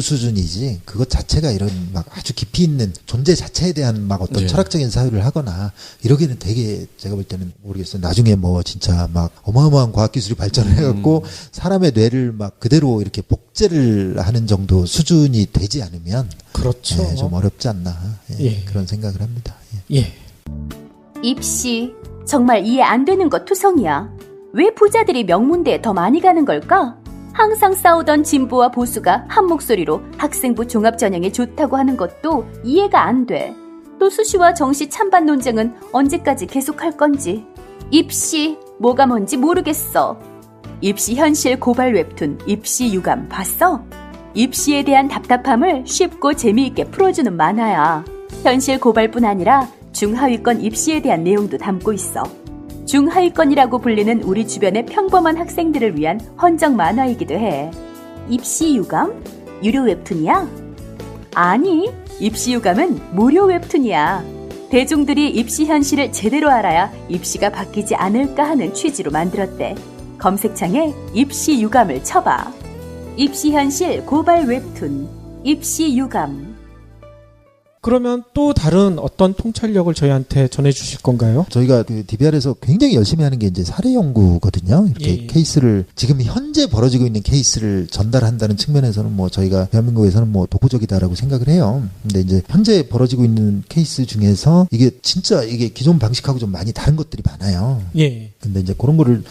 수준이지, 그것 자체가 이런 막 아주 깊이 있는 존재 자체에 대한 막 어떤 철학적인 사유를 하거나, 이러기는 되게 제가 볼 때는 모르겠어요. 나중에 뭐 진짜 막 어마어마한 과학기술이 발전을 해갖고, 사람의 뇌를 막 그대로 이렇게 복제를 하는 정도 수준이 되지 않으면, 그렇죠. 좀 어렵지 않나. 그런 생각을 합니다. 입시 정말 이해 안 되는 것 투성이야. 왜 부자들이 명문대에 더 많이 가는 걸까? 항상 싸우던 진보와 보수가 한 목소리로 학생부 종합전형에 좋다고 하는 것도 이해가 안 돼. 또 수시와 정시 찬반 논쟁은 언제까지 계속할 건지. 입시, 뭐가 뭔지 모르겠어. 입시 현실 고발 웹툰 입시 유감 봤어? 입시에 대한 답답함을 쉽고 재미있게 풀어주는 만화야. 현실 고발뿐 아니라 중하위권 입시에 대한 내용도 담고 있어. 중하위권이라고 불리는 우리 주변의 평범한 학생들을 위한 헌정 만화이기도 해. 입시 유감? 유료 웹툰이야? 아니, 입시 유감은 무료 웹툰이야. 대중들이 입시 현실을 제대로 알아야 입시가 바뀌지 않을까 하는 취지로 만들었대. 검색창에 입시 유감을 쳐봐. 입시 현실 고발 웹툰 입시 유감. 그러면 또 다른 어떤 통찰력을 저희한테 전해주실 건가요? 저희가 그 DBR에서 굉장히 열심히 하는 게 이제 사례 연구거든요. 이렇게 케이스를 지금 현재 벌어지고 있는 케이스를 전달한다는 측면에서는 뭐 저희가 대한민국에서는 뭐 독보적이다라고 생각을 해요. 근데 이제 현재 벌어지고 있는 케이스 중에서 이게 진짜 이게 기존 방식하고 좀 많이 다른 것들이 많아요. 예. 근데 이제 그런 거를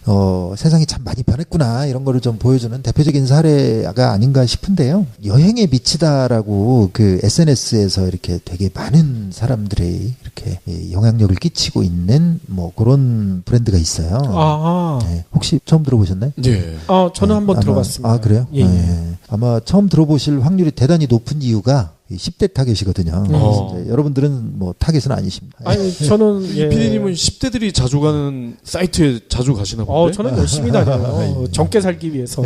세상이 참 많이 변했구나 이런 거를 좀 보여주는 대표적인 사례가 아닌가 싶은데요. 여행에 미치다라고 그 SNS에서 이렇게 되게 많은 사람들이 이렇게 영향력을 끼치고 있는 뭐 그런 브랜드가 있어요. 네. 혹시 처음 들어보셨나요? 네. 저는 한번 들어봤습니다. 아, 그래요? 예. 네. 아마 처음 들어보실 확률이 대단히 높은 이유가 10대 타겟이거든요. 이제 여러분들은 뭐 타겟은 아니십니다. 아니, 저는 PD님은 10대들이 자주 가는 사이트에 자주 가시나 본데? 저는 열심히 다녀요. 젊게 살기 위해서.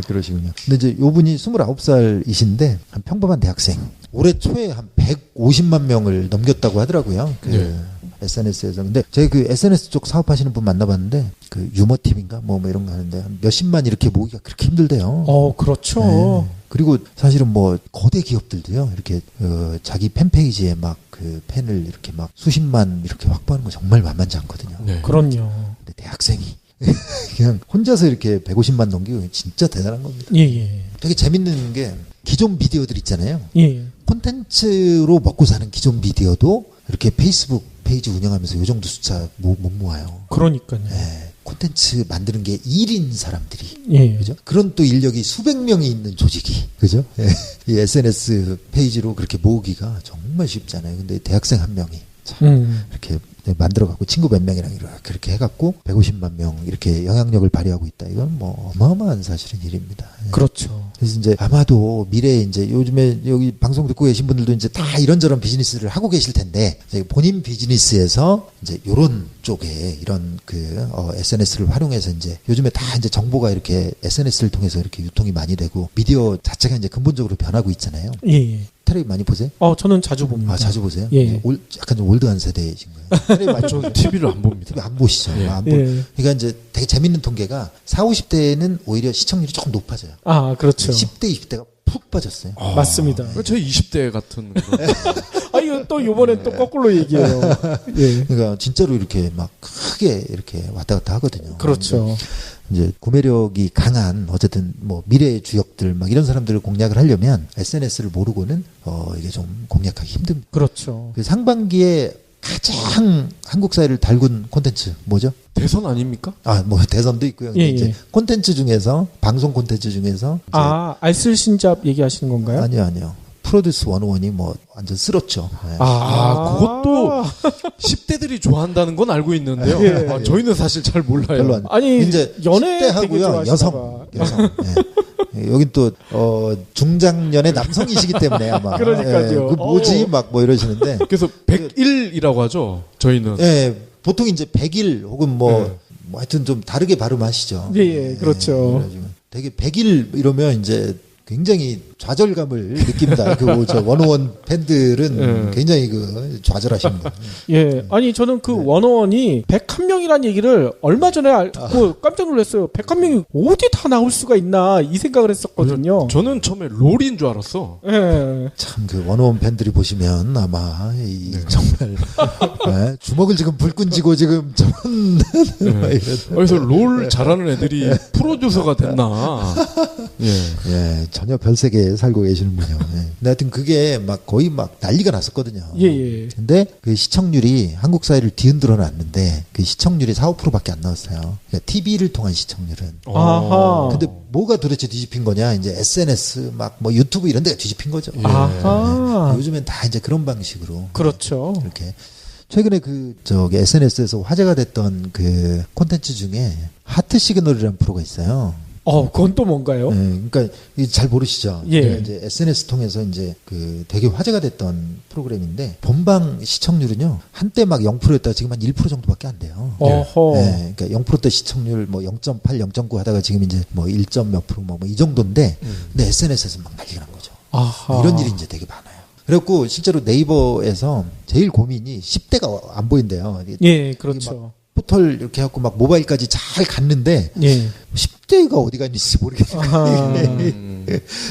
그러시군요. 근데 이제 요분이 29살이신데 한 평범한 대학생. 올해 초에 한 150만 명을 넘겼다고 하더라고요. SNS에서. 근데 저희 그 SNS 쪽 사업하시는 분 만나봤는데 그 유머팀인가 뭐 이런 거 하는데 한 몇십만 이렇게 모으기가 그렇게 힘들대요. 그렇죠. 네. 그리고 사실은 뭐 거대 기업들도요. 이렇게 자기 팬페이지에 막 그 팬을 이렇게 막 수십만 이렇게 확보하는 거 정말 만만치 않거든요. 네. 그럼요. 근데 대학생이 그냥 혼자서 이렇게 150만 넘기고 진짜 대단한 겁니다. 예. 되게 재밌는 게 기존 미디어들 있잖아요. 예. 콘텐츠로 먹고 사는 기존 미디어도 이렇게 페이스북 페이지 운영하면서 이 정도 숫자 못 모아요. 그러니까요. 네. 콘텐츠 만드는 게 일인 사람들이. 예. 그죠? 그런 또 인력이 수백 명이 있는 조직이. 그죠? 예. 이 SNS 페이지로 그렇게 모으기가 정말 쉽지 않아요. 근데 대학생 한 명이 참 이렇게 만들어갖고 친구 몇 명이랑 그렇게 해갖고 150만 명 이렇게 영향력을 발휘하고 있다. 이건 뭐 어마어마한 사실은 일입니다. 그렇죠. 그래서 이제 아마도 미래에 이제 요즘에 여기 방송 듣고 계신 분들도 이제 다 이런저런 비즈니스를 하고 계실 텐데 본인 비즈니스에서 이제 요런 쪽에 이런 그 SNS를 활용해서 이제 요즘에 다 이제 정보가 이렇게 SNS를 통해서 이렇게 유통이 많이 되고 미디어 자체가 이제 근본적으로 변하고 있잖아요. 예. 텔레비 많이 보세요? 저는 자주 봅니다. 아, 자주 보세요? 예. 약간 좀 올드한 세대이신 거예요? 텔레비 많이 저는 TV를 안 봅니다. TV 안 보시죠? 예. 안 그러니까 이제 되게 재밌는 통계가 40, 50대는 오히려 시청률이 조금 높아져요. 아, 그렇죠. 10대, 20대가 푹 빠졌어요. 맞습니다. 저희 20대 같은. 이거 또 요번엔 또 거꾸로 얘기해요. 예. 그러니까 진짜로 이렇게 막 크게 이렇게 왔다 갔다 하거든요. 그렇죠. 이제 구매력이 강한 어쨌든 뭐 미래의 주역들 막 이런 사람들을 공략을 하려면 SNS를 모르고는 이게 좀 공략하기 힘듭니다. 그렇죠. 그 상반기에 가장 한국 사회를 달군 콘텐츠 뭐죠? 대선 아닙니까? 뭐 대선도 있고요. 근데 이제 콘텐츠 중에서 방송 콘텐츠 중에서 알쓸신잡 얘기하시는 건가요? 아니요. 프로듀스 101이 뭐 완전 쓸었죠. 네. 그것도 10대들이 좋아하는 건 알고 있는데요. 예. 저희는 사실 잘 몰라요. 별로 아니 이제 연애 10대하고요. 여성. 네. 여긴 또 중장년의 남성이시기 때문에 아마 그러니까요. 그 뭐지 막 뭐 이러시는데 그래서 101이라고 하죠. 저희는. 네. 보통 이제 100일 혹은 뭐 하여튼 좀 다르게 발음하시죠. 예, 그렇죠. 되게 100일 이러면 이제 굉장히 좌절감을 느낍니다. 원어원 팬들은 굉장히 좌절하십니다. 예. 아니, 저는 원어원이 101명이라는 얘기를 얼마 전에 듣고 깜짝 놀랐어요. 101명이 어디 다 나올 수가 있나, 이 생각을 했었거든요. 저는 처음에 롤인 줄 알았어. 예. 참, 원어원 팬들이 보시면 아마, 정말, 주먹을 지금 불끈 쥐고 지금 그래서 롤 잘하는 애들이 프로듀서가 됐나. 예, 전혀 별세계에 살고 계시는군요. 예. 근데 하여튼 그게 막 거의 막 난리가 났었거든요. 예. 근데 그 시청률이 한국 사회를 뒤흔들어 놨는데 그 시청률이 4~5%밖에 안 나왔어요. 그러니까 TV를 통한 시청률은. 아하. 근데 뭐가 도대체 뒤집힌 거냐? 이제 SNS 막 뭐 유튜브 이런 데가 뒤집힌 거죠. 아하. 요즘엔 다 이제 그런 방식으로. 그렇죠. 이렇게. 최근에 SNS에서 화제가 됐던 그 콘텐츠 중에 하트 시그널이라는 프로가 있어요. 그건 또 뭔가요? 그러니까 잘 모르시죠. 예. 이제 SNS 통해서 이제 되게 화제가 됐던 프로그램인데 본방 시청률은요 한때 막 0%였다가 지금 한 1% 정도밖에 안 돼요. 어허. 네, 그러니까 0%대 시청률 뭐 0.8, 0.9 하다가 지금 이제 뭐 1점 몇 프로 뭐 이 정도인데, 근데 SNS에서 막 난리가 난 거죠. 아하. 이런 일이 이제 되게 많아요. 그래갖고 실제로 네이버에서 제일 고민이 10대가 안 보인대요. 예, 그렇죠. 포털 이렇게 해갖고 막 모바일까지 잘 갔는데 10대가 어디 갔는지 모르겠어요.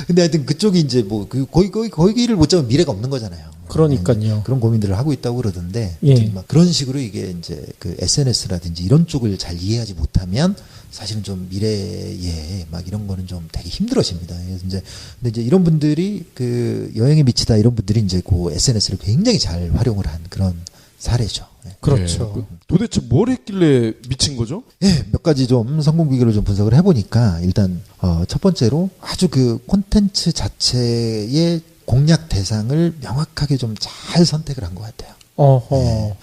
근데 하여튼 그쪽이 이제 뭐 거기를 못 잡으면 미래가 없는 거잖아요. 그러니까요. 그런 고민들을 하고 있다고 그러던데 막 그런 식으로 이게 이제 그 SNS라든지 이런 쪽을 잘 이해하지 못하면 사실은 좀 미래에 막 이런 거는 좀 되게 힘들어집니다. 그래서 근데 이제 이런 분들이 그 여행에 미치다 이런 분들이 이제 그 SNS를 굉장히 잘 활용을 한 그런 사례죠. 그렇죠. 도대체 뭘 했길래 미친 거죠? 몇 가지 좀 성공 비결을 좀 분석을 해보니까 일단 첫 번째로 아주 그 콘텐츠 자체의 공략 대상을 명확하게 좀 잘 선택을 한 것 같아요.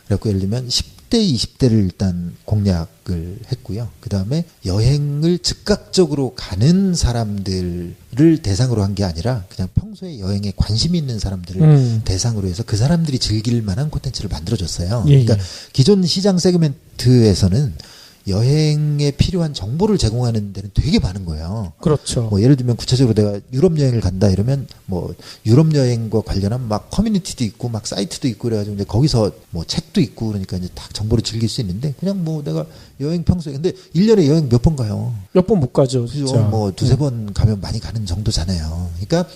그래갖고 예를 들면 10대, 20대를 일단 공략을 했고요. 그 다음에 여행을 즉각적으로 가는 사람들을 대상으로 한 게 아니라 그냥 평소에 여행에 관심이 있는 사람들을 대상으로 해서 그 사람들이 즐길 만한 콘텐츠를 만들어줬어요. 그러니까 기존 시장 세그멘트에서는 여행에 필요한 정보를 제공하는 데는 되게 많은 거예요. 그렇죠. 뭐 예를 들면 구체적으로 내가 유럽 여행을 간다 이러면 뭐 유럽 여행과 관련한 막 커뮤니티도 있고 막 사이트도 있고 그래가지고 이제 거기서 뭐 책도 있고 그러니까 이제 딱 정보를 즐길 수 있는데 그냥 뭐 내가 여행 평소에 근데 1년에 여행 몇 번 가요? 몇 번 못 가죠, 진짜. 뭐 두세 번 가면 많이 가는 정도잖아요. 그러니까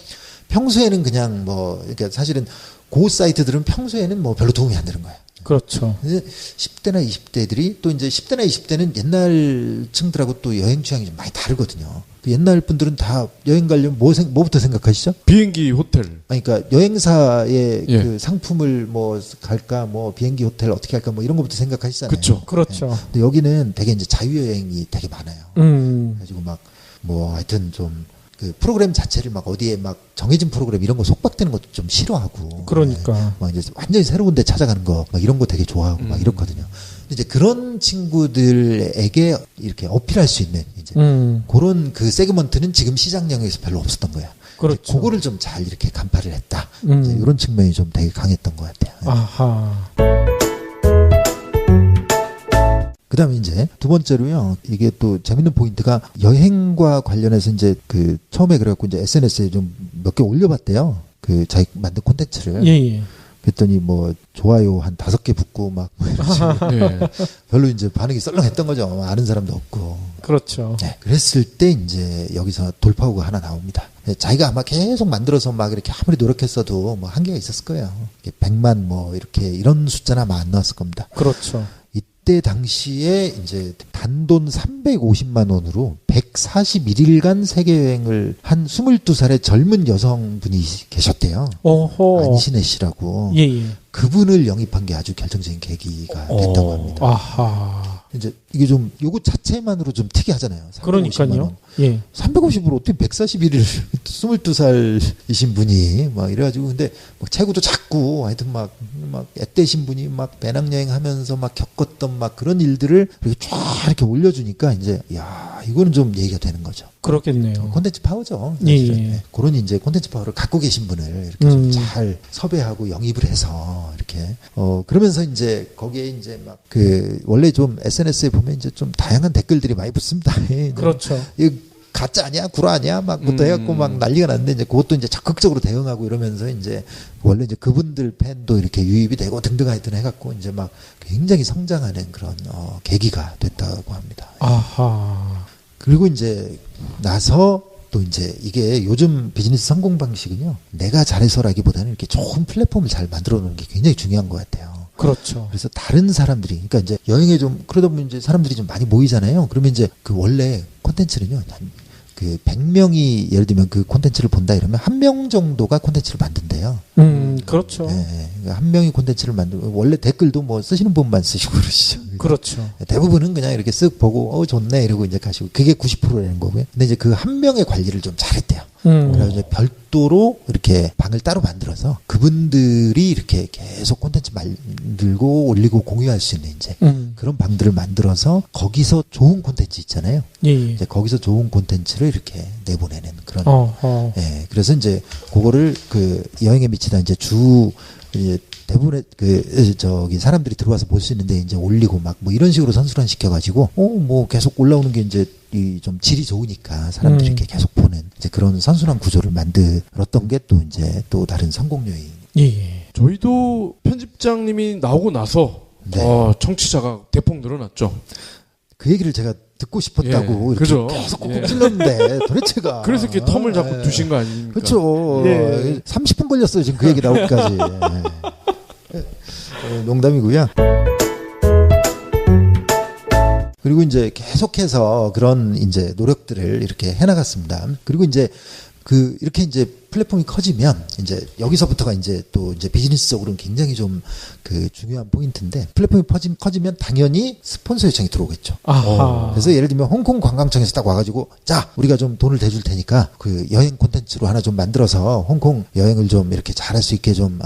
평소에는 그냥 뭐 그러니까 사실은 그 사이트들은 평소에는 뭐 별로 도움이 안 되는 거예요. 그렇죠. 10대나 20대들이 또 이제 10대나 20대는 옛날 층들하고 또 여행 취향이 좀 많이 다르거든요. 그 옛날 분들은 다 여행 가려면 뭐부터 생각하시죠? 비행기, 호텔. 그러니까 여행사의 그 상품을 뭐 갈까, 뭐 비행기, 호텔 어떻게 할까, 뭐 이런 것부터 생각하시잖아요. 그렇죠. 근데 여기는 되게 이제 자유여행이 되게 많아요. 그래가지고 막 뭐 하여튼 좀 그 프로그램 자체를 막 어디에 막 정해진 프로그램 이런 거 속박되는 것도 좀 싫어하고. 그러니까. 막 이제 완전히 새로운 데 찾아가는 거 막 이런 거 되게 좋아하고 막 이렇거든요. 근데 이제 그런 친구들에게 이렇게 어필할 수 있는 이제 그런 그 세그먼트는 지금 시장 영역에서 별로 없었던 거야. 그렇죠. 그거를 좀 잘 이렇게 간파를 했다. 이런 측면이 좀 되게 강했던 것 같아요. 아하. 그 다음에 이제 두 번째로요, 이게 또 재밌는 포인트가 여행과 관련해서 이제 그 처음에 그래갖고 이제 SNS에 좀 몇 개 올려봤대요. 그 자기 만든 콘텐츠를. 그랬더니 뭐 좋아요 한 5개 붙고 막 별로 이제 반응이 썰렁했던 거죠. 아는 사람도 없고. 그렇죠. 네, 그랬을 때 이제 여기서 돌파구가 하나 나옵니다. 자기가 아마 계속 만들어서 막 이렇게 아무리 노력했어도 뭐 한계가 있었을 거예요. 100만 뭐 이렇게 이런 숫자는 아마 안 나왔을 겁니다. 그렇죠. 이때 당시에 이제 단돈 350만 원으로 141일간 세계 여행을 한 22살의 젊은 여성분이 계셨대요. 안신혜 씨라고. 그분을 영입한 게 아주 결정적인 계기가 됐다고 합니다. 아하. 이제 이게 좀 요거 자체만으로 좀 특이하잖아요. 그러니까요. 350으로 어떻게 141일 22살이신 분이 막 이래가지고 근데 막 체구도 작고 하여튼 막 앳되신 분이 막 배낭여행 하면서 막 겪었던 막 그런 일들을 이렇게 쫙 이렇게 올려주니까 이제 야 이거는 좀 얘기가 되는 거죠. 그렇겠네요. 콘텐츠 파워죠. 그런 이제 콘텐츠 파워를 갖고 계신 분을 이렇게 좀 잘 섭외하고 영입을 해서 이렇게 그러면서 이제 거기에 이제 막 그 원래 좀 SNS에 보면 이제 좀 다양한 댓글들이 많이 붙습니다. 그렇죠. 가짜 아니야, 구라 아니야, 막부터 해갖고 막 난리가 났는데 이제 그것도 이제 적극적으로 대응하고 이러면서 이제 원래 이제 그분들 팬도 이렇게 유입이 되고 등등 하여튼 해갖고 이제 막 굉장히 성장하는 그런 계기가 됐다고 합니다. 아하. 그리고 이제 나서 또 이제 이게 요즘 비즈니스 성공 방식은요, 내가 잘해서라기보다는 이렇게 좋은 플랫폼을 잘 만들어 놓는 게 굉장히 중요한 것 같아요. 그렇죠. 그래서 다른 사람들이, 그러니까 이제 여행에 좀 그러다 보면 이제 사람들이 좀 많이 모이잖아요. 그러면 이제 그 원래 콘텐츠는요, 그 100명이 예를 들면 그 콘텐츠를 본다 이러면 1명 정도가 콘텐츠를 만든대요. 그렇죠. 네, 한 명이 콘텐츠를 만들고 원래 댓글도 뭐 쓰시는 분만 쓰시고 그러시죠. 그렇죠. 대부분은 그냥 이렇게 쓱 보고 좋네 이러고 이제 가시고 그게 90%라는 거고요. 근데 이제 그 한 명의 관리를 좀 잘했대요. 그래서 이제 별도로 이렇게 방을 따로 만들어서 그분들이 이렇게 계속 콘텐츠 만들고 올리고 공유할 수 있는 이제 그런 방들을 만들어서 거기서 좋은 콘텐츠 있잖아요. 예. 이제 거기서 좋은 콘텐츠를 이렇게 내보내는 그런. 예. 그래서 이제 그거를 그 여행에 미치다 이제 이제 대부분의 저기 사람들이 들어와서 볼 수 있는데 이제 올리고 막 뭐 이런 식으로 선순환 시켜가지고 뭐 계속 올라오는 게 이제 이 좀 질이 좋으니까 사람들이 이렇게 계속 보는 이제 그런 선순환 구조를 만들었던 게 또 이제 또 다른 성공 요인. 예. 저희도 편집장님이 나오고 나서 네. 청취자가 대폭 늘어났죠. 그 얘기를 제가 듣고 싶었다고 이렇게 그죠. 계속 콕콕 찔렀는데 도대체가 그래서 이렇게 텀을 자꾸 두신 거 아닙니까? 그렇죠. 네. 30분 걸렸어요 지금 그 얘기 나오기까지. 농담이고요. 그리고 이제 계속해서 그런 이제 노력들을 이렇게 해나갔습니다. 그리고 이제 이렇게 이제 플랫폼이 커지면 이제 여기서부터가 이제 또 이제 비즈니스적으로는 굉장히 좀 중요한 포인트인데 플랫폼이 커지면 당연히 스폰서 요청이 들어오겠죠. 그래서 예를 들면 홍콩 관광청에서 딱 와가지고 자 우리가 좀 돈을 대줄 테니까 그 여행 콘텐츠로 하나 좀 만들어서 홍콩 여행을 좀 이렇게 잘할 수 있게 좀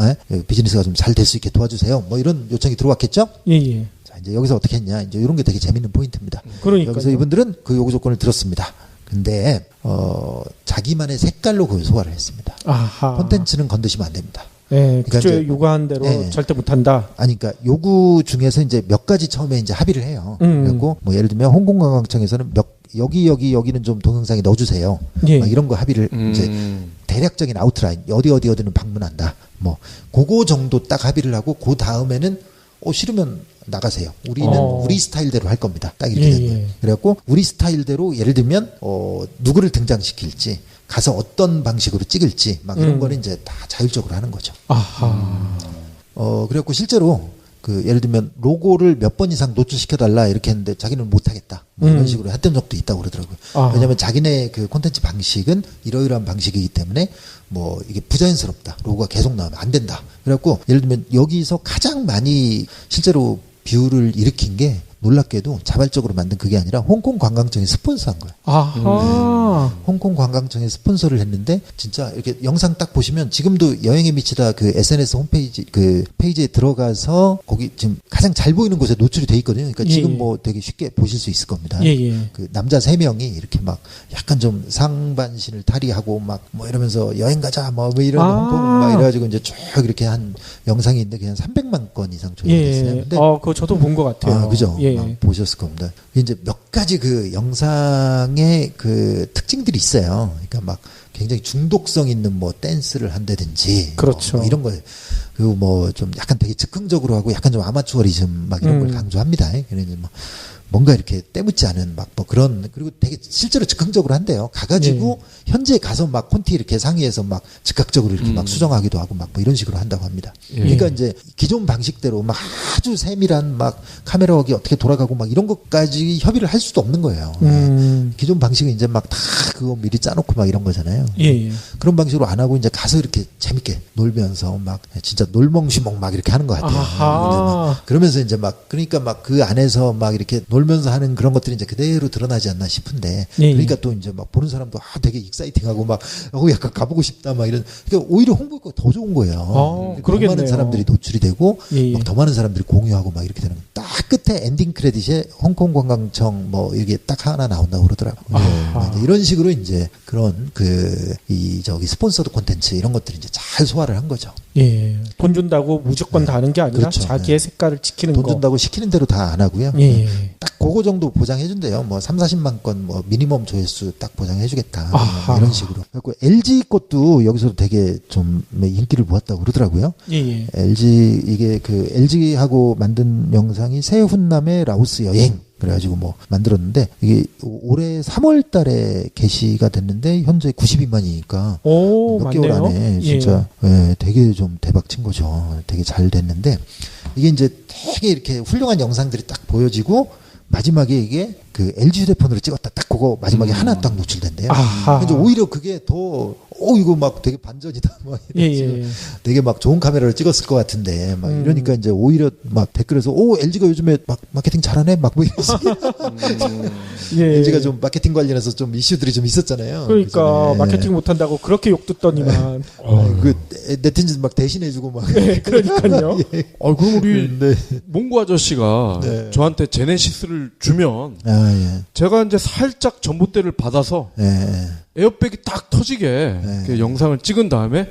비즈니스가 좀 잘 될 수 있게 도와주세요. 뭐 이런 요청이 들어왔겠죠. 예. 자 이제 여기서 어떻게 했냐 이제 이런 게 되게 재밌는 포인트입니다. 그러니까요. 여기서 이분들은 그 요구 조건을 들었습니다. 근데 자기만의 색깔로 그걸 소화를 했습니다. 콘텐츠는 건드시면 안 됩니다. 네, 그러니까 그쪽 요구한 대로 절대 못한다. 아니, 그러니까 요구 중에서 이제 몇 가지 처음에 이제 합의를 해요. 그리고 뭐 예를 들면 홍콩관광청에서는 여기는 좀 동영상에 넣어주세요. 예. 막 이런 거 합의를 이제 대략적인 아웃라인 어디는 방문한다. 뭐 그거 정도 딱 합의를 하고 그 다음에는 싫으면 나가세요. 우리는 우리 스타일대로 할 겁니다. 딱 이렇게 된 거예요. 그래갖고 우리 스타일대로 예를 들면 누구를 등장시킬지 가서 어떤 방식으로 찍을지 막 이런 거는 이제 다 자율적으로 하는 거죠. 그래갖고 실제로 예를 들면 로고를 몇 번 이상 노출시켜달라 이렇게 했는데 자기는 못하겠다. 뭐 이런 식으로 했던 적도 있다고 그러더라고요. 왜냐하면 자기네 그 콘텐츠 방식은 이러이러한 방식이기 때문에 뭐 이게 부자연스럽다. 로고가 계속 나오면 안 된다. 그래갖고 예를 들면 여기서 가장 많이 실제로 뷰를 일으킨 게 놀랍게도 자발적으로 만든 그게 아니라 홍콩 관광청이 스폰서한 거예요. 홍콩 관광청에 스폰서를 했는데 진짜 이렇게 영상 딱 보시면 지금도 여행에 미치다 그 SNS 홈페이지 그 페이지에 들어가서 거기 지금 가장 잘 보이는 곳에 노출이 돼 있거든요. 그러니까 지금 뭐 되게 쉽게 보실 수 있을 겁니다. 그 남자 3명이 이렇게 막 약간 좀 상반신을 탈의하고 막 뭐 이러면서 여행 가자 뭐 이런 홍콩 막 이래가지고 이제 쭉 이렇게 한 영상이 있는데 그냥 300만 건 이상 조회됐어요. 근데 그거 저도 본 것 같아요. 그죠. 보셨을 겁니다. 이제 몇 가지 그 영상의 그 특징들이 있어요. 그러니까 막 굉장히 중독성 있는 뭐 댄스를 한다든지. 그렇죠. 뭐 이런 거. 그리고 뭐 좀 약간 되게 즉흥적으로 하고 약간 좀 아마추어리즘 막 이런 걸 강조합니다. 그러니 뭐 뭔가 이렇게 때묻지 않은 막 뭐 그런 그리고 되게 실제로 즉흥적으로 한대요. 가가지고 현지에 가서 막 콘티 이렇게 상의해서 막 즉각적으로 이렇게 막 수정하기도 하고 막 뭐 이런 식으로 한다고 합니다. 그러니까 이제 기존 방식대로 막 아주 세밀한 막 카메라 웍이 어떻게 돌아가고 막 이런 것까지 협의를 할 수도 없는 거예요. 기존 방식은 이제 막 다 그거 미리 짜놓고 막 이런 거잖아요. 그런 방식으로 안 하고 이제 가서 이렇게 재밌게 놀면서 막 진짜 놀멍쉬멍 막 이렇게 하는 것 같아요. 그러면서 이제 막 그러니까 막 그 안에서 막 이렇게 놀면서 하는 그런 것들이 이제 그대로 드러나지 않나 싶은데 그러니까 또 이제 막 보는 사람도 되게 익사이팅하고 막 약간 가보고 싶다 막 이런 그러니까 오히려 홍보가 더 좋은 거예요. 더 많은 사람들이 노출이 되고 막 더 많은 사람들이 공유하고 막 이렇게 되는 딱 끝에 엔딩 크레딧에 홍콩 관광청 뭐 이게 딱 하나 나온다고 그러더라고요. 이런 식으로 이제 그런 저기 스폰서드 콘텐츠 이런 것들이 이제 잘 소화를 한 거죠. 돈 준다고 무조건 다 하는 게 아니라 그렇죠. 자기의 색깔을 지키는 돈 거. 준다고 시키는 대로 다 안 하고요. 딱 그거 정도 보장해 준대요. 뭐 30-40만 건 뭐 미니멈 조회수 딱 보장해 주겠다. 뭐 이런 식으로. 그리고 LG 것도 여기서도 되게 좀 인기를 모았다고 그러더라고요. LG 이게 LG하고 만든 영상이 새 훈남의 라오스 여행 그래가지고 뭐 만들었는데 이게 올해 3월 달에 게시가 됐는데 현재 92만이니까 몇 개월 안에 진짜 되게 좀 대박 친 거죠. 되게 잘 됐는데 이게 이제 되게 이렇게 훌륭한 영상들이 딱 보여지고 마지막에 이게 그 LG 휴대폰으로 찍었다 딱 그거 마지막에 하나 딱 노출된대요. 근데 오히려 그게 더 이거 막 되게 반전이다 막 되게 막 좋은 카메라를 찍었을 것 같은데 막 이러니까 이제 오히려 막 댓글에서 LG가 요즘에 막 마케팅 잘하네 막 뭐 이런 식의 LG가 좀 마케팅 관련해서 좀 이슈들이 좀 있었잖아요. 그러니까 마케팅 못한다고 그렇게 욕 듣더니만 그 네티즌 막 대신해주고 막 그러니까요. 그럼 우리 몽구 아저씨가 저한테 제네시스를 주면 제가 이제 살짝 전봇대를 받아서 에어백이 딱 터지게 그 영상을 찍은 다음에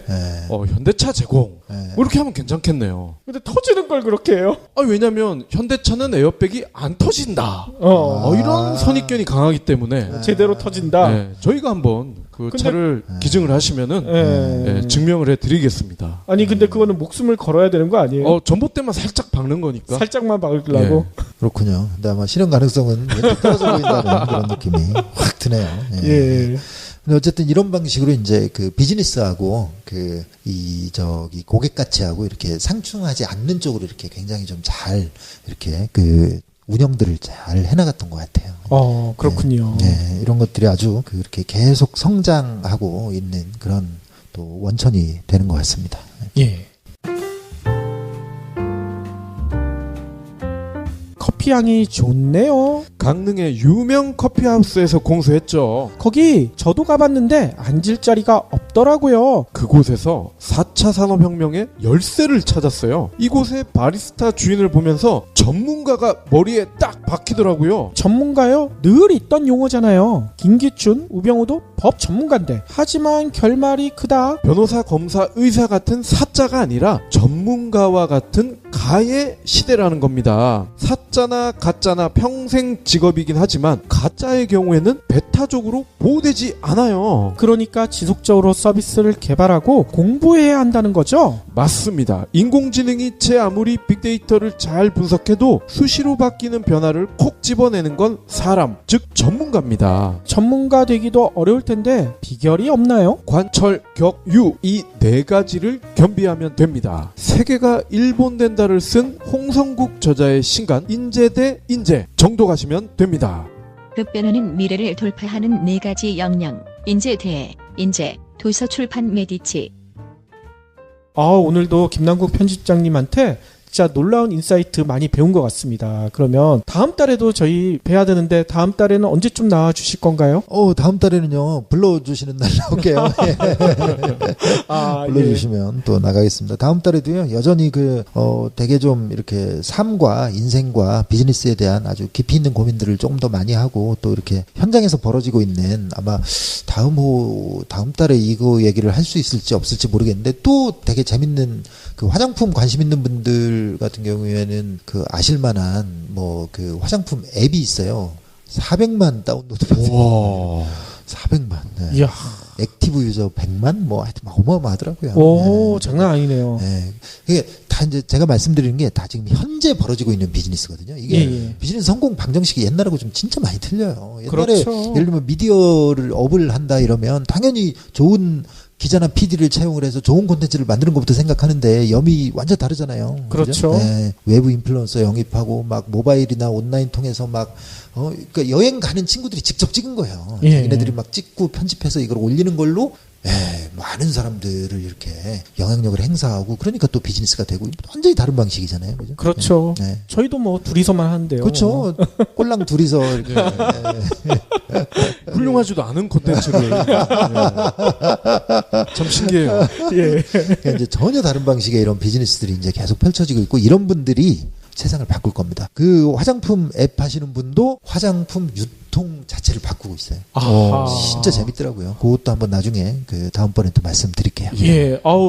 현대차 제공 뭐 이렇게 하면 괜찮겠네요. 근데 터지는 걸 그렇게 해요? 왜냐면 현대차는 에어백이 안 터진다. 이런 선입견이 강하기 때문에 제대로 터진다. 저희가 한번 그 차를 기증을 하시면은 증명을 해드리겠습니다. 아니 근데 그거는 목숨을 걸어야 되는 거 아니에요? 전봇대만 살짝 박는 거니까. 살짝만 박으려고. 그렇군요. 근데 아마 실현 가능성은 떨어져 보인다는 그런 느낌이 확 드네요. 근데 어쨌든 이런 방식으로 이제 그 비즈니스하고 고객 가치하고 이렇게 상충하지 않는 쪽으로 이렇게 굉장히 좀 잘 이렇게 그 운영들을 잘 해나갔던 것 같아요. 그렇군요. 이런 것들이 아주 그렇게 계속 성장하고 있는 그런 또 원천이 되는 것 같습니다. 커피 향이 좋네요. 강릉의 유명 커피하우스에서 공수했죠. 거기 저도 가봤는데 앉을 자리가 없더라고요. 그곳에서 4차 산업혁명의 열쇠를 찾았어요. 이곳의 바리스타 주인을 보면서 전문가가 머리에 딱 박히더라고요. 전문가요? 늘 있던 용어잖아요. 김기춘, 우병우도 법 전문가인데 하지만 결말이 크다. 변호사, 검사, 의사 같은 사자가 아니라 전문가와 같은 가의 시대라는 겁니다. 사자나 가짜나 평생 직업이긴 하지만 가짜의 경우에는 배타적으로 보호되지 않아요. 그러니까 지속적으로 서비스를 개발하고 공부해야 한다는 거죠? 맞습니다. 인공지능이 제 아무리 빅데이터를 잘 분석해도 수시로 바뀌는 변화를 콕 집어내는 건 사람, 즉 전문가입니다. 전문가 되기도 어려울 텐데 비결이 없나요? 관철, 격, 유 이 네 가지를 겸비하면 됩니다. 세계가 일본된다를 쓴 홍성국 저자의 신간 인재 대 인재 정도 가시면 됩니다. 급변하는 미래를 돌파하는 네 가지 역량. 인재 대 인재. 도서 출판 메디치. 오늘도 김남국 편집장님한테 진짜 놀라운 인사이트 많이 배운 것 같습니다. 그러면 다음 달에도 저희 뵈야 되는데 다음 달에는 언제쯤 나와 주실 건가요? 다음 달에는요 불러주시는 날 나올게요. 불러주시면 또 나가겠습니다. 다음 달에도요 여전히 되게 좀 이렇게 삶과 인생과 비즈니스에 대한 아주 깊이 있는 고민들을 조금 더 많이 하고 또 이렇게 현장에서 벌어지고 있는 아마 다음 달에 이거 얘기를 할 수 있을지 없을지 모르겠는데 또 되게 재밌는 그 화장품 관심 있는 분들 같은 경우에는 그 아실만한 그 화장품 앱이 있어요. 400만 다운로드가 돼요. 400만. 이야. 액티브 유저 100만 하여튼 막 어마어마하더라고요. 장난 아니네요. 이게 다 이제 제가 말씀드리는 게 다 지금 현재 벌어지고 있는 비즈니스거든요. 이게 비즈니스 성공 방정식이 옛날하고 좀 진짜 많이 틀려요. 옛날에 그렇죠. 예를 들면 미디어를 업을 한다 이러면 당연히 좋은 기자나 PD를 채용을 해서 좋은 콘텐츠를 만드는 것부터 생각하는데 염이 완전 다르잖아요. 그렇죠. 외부 인플루언서 영입하고 막 모바일이나 온라인 통해서 그러니까 여행 가는 친구들이 직접 찍은 거예요. 자기네들이 막 찍고 편집해서 이걸 올리는 걸로 많은 사람들을 이렇게 영향력을 행사하고 그러니까 또 비즈니스가 되고 완전히 다른 방식이잖아요. 그죠? 그렇죠. 저희도 둘이서만 하는데요. 그렇죠. 꼴랑 둘이서 이렇게 훌륭하지도 않은 콘텐츠를 참 신기해요. 그러니까 이제 전혀 다른 방식의 이런 비즈니스들이 이제 계속 펼쳐지고 있고 이런 분들이 세상을 바꿀 겁니다. 그 화장품 앱 하시는 분도 화장품 유통 자체를 바꾸고 있어요. 진짜 재밌더라고요. 그것도 한번 나중에 다음번에 또 말씀드릴게요.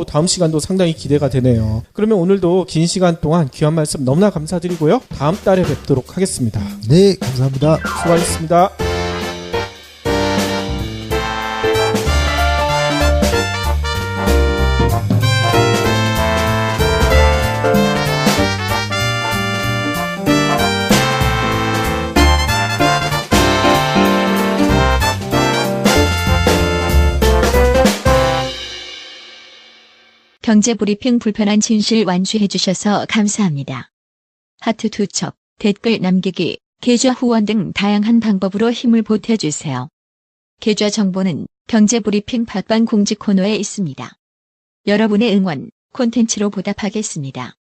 다음 시간도 상당히 기대가 되네요. 그러면 오늘도 긴 시간 동안 귀한 말씀 너무나 감사드리고요. 다음 달에 뵙도록 하겠습니다. 네, 감사합니다. 수고하셨습니다. 경제브리핑 불편한 진실 완주해 주셔서 감사합니다. 하트 2첩, 댓글 남기기, 계좌 후원 등 다양한 방법으로 힘을 보태주세요. 계좌 정보는 경제브리핑 팟빵 공지 코너에 있습니다. 여러분의 응원, 콘텐츠로 보답하겠습니다.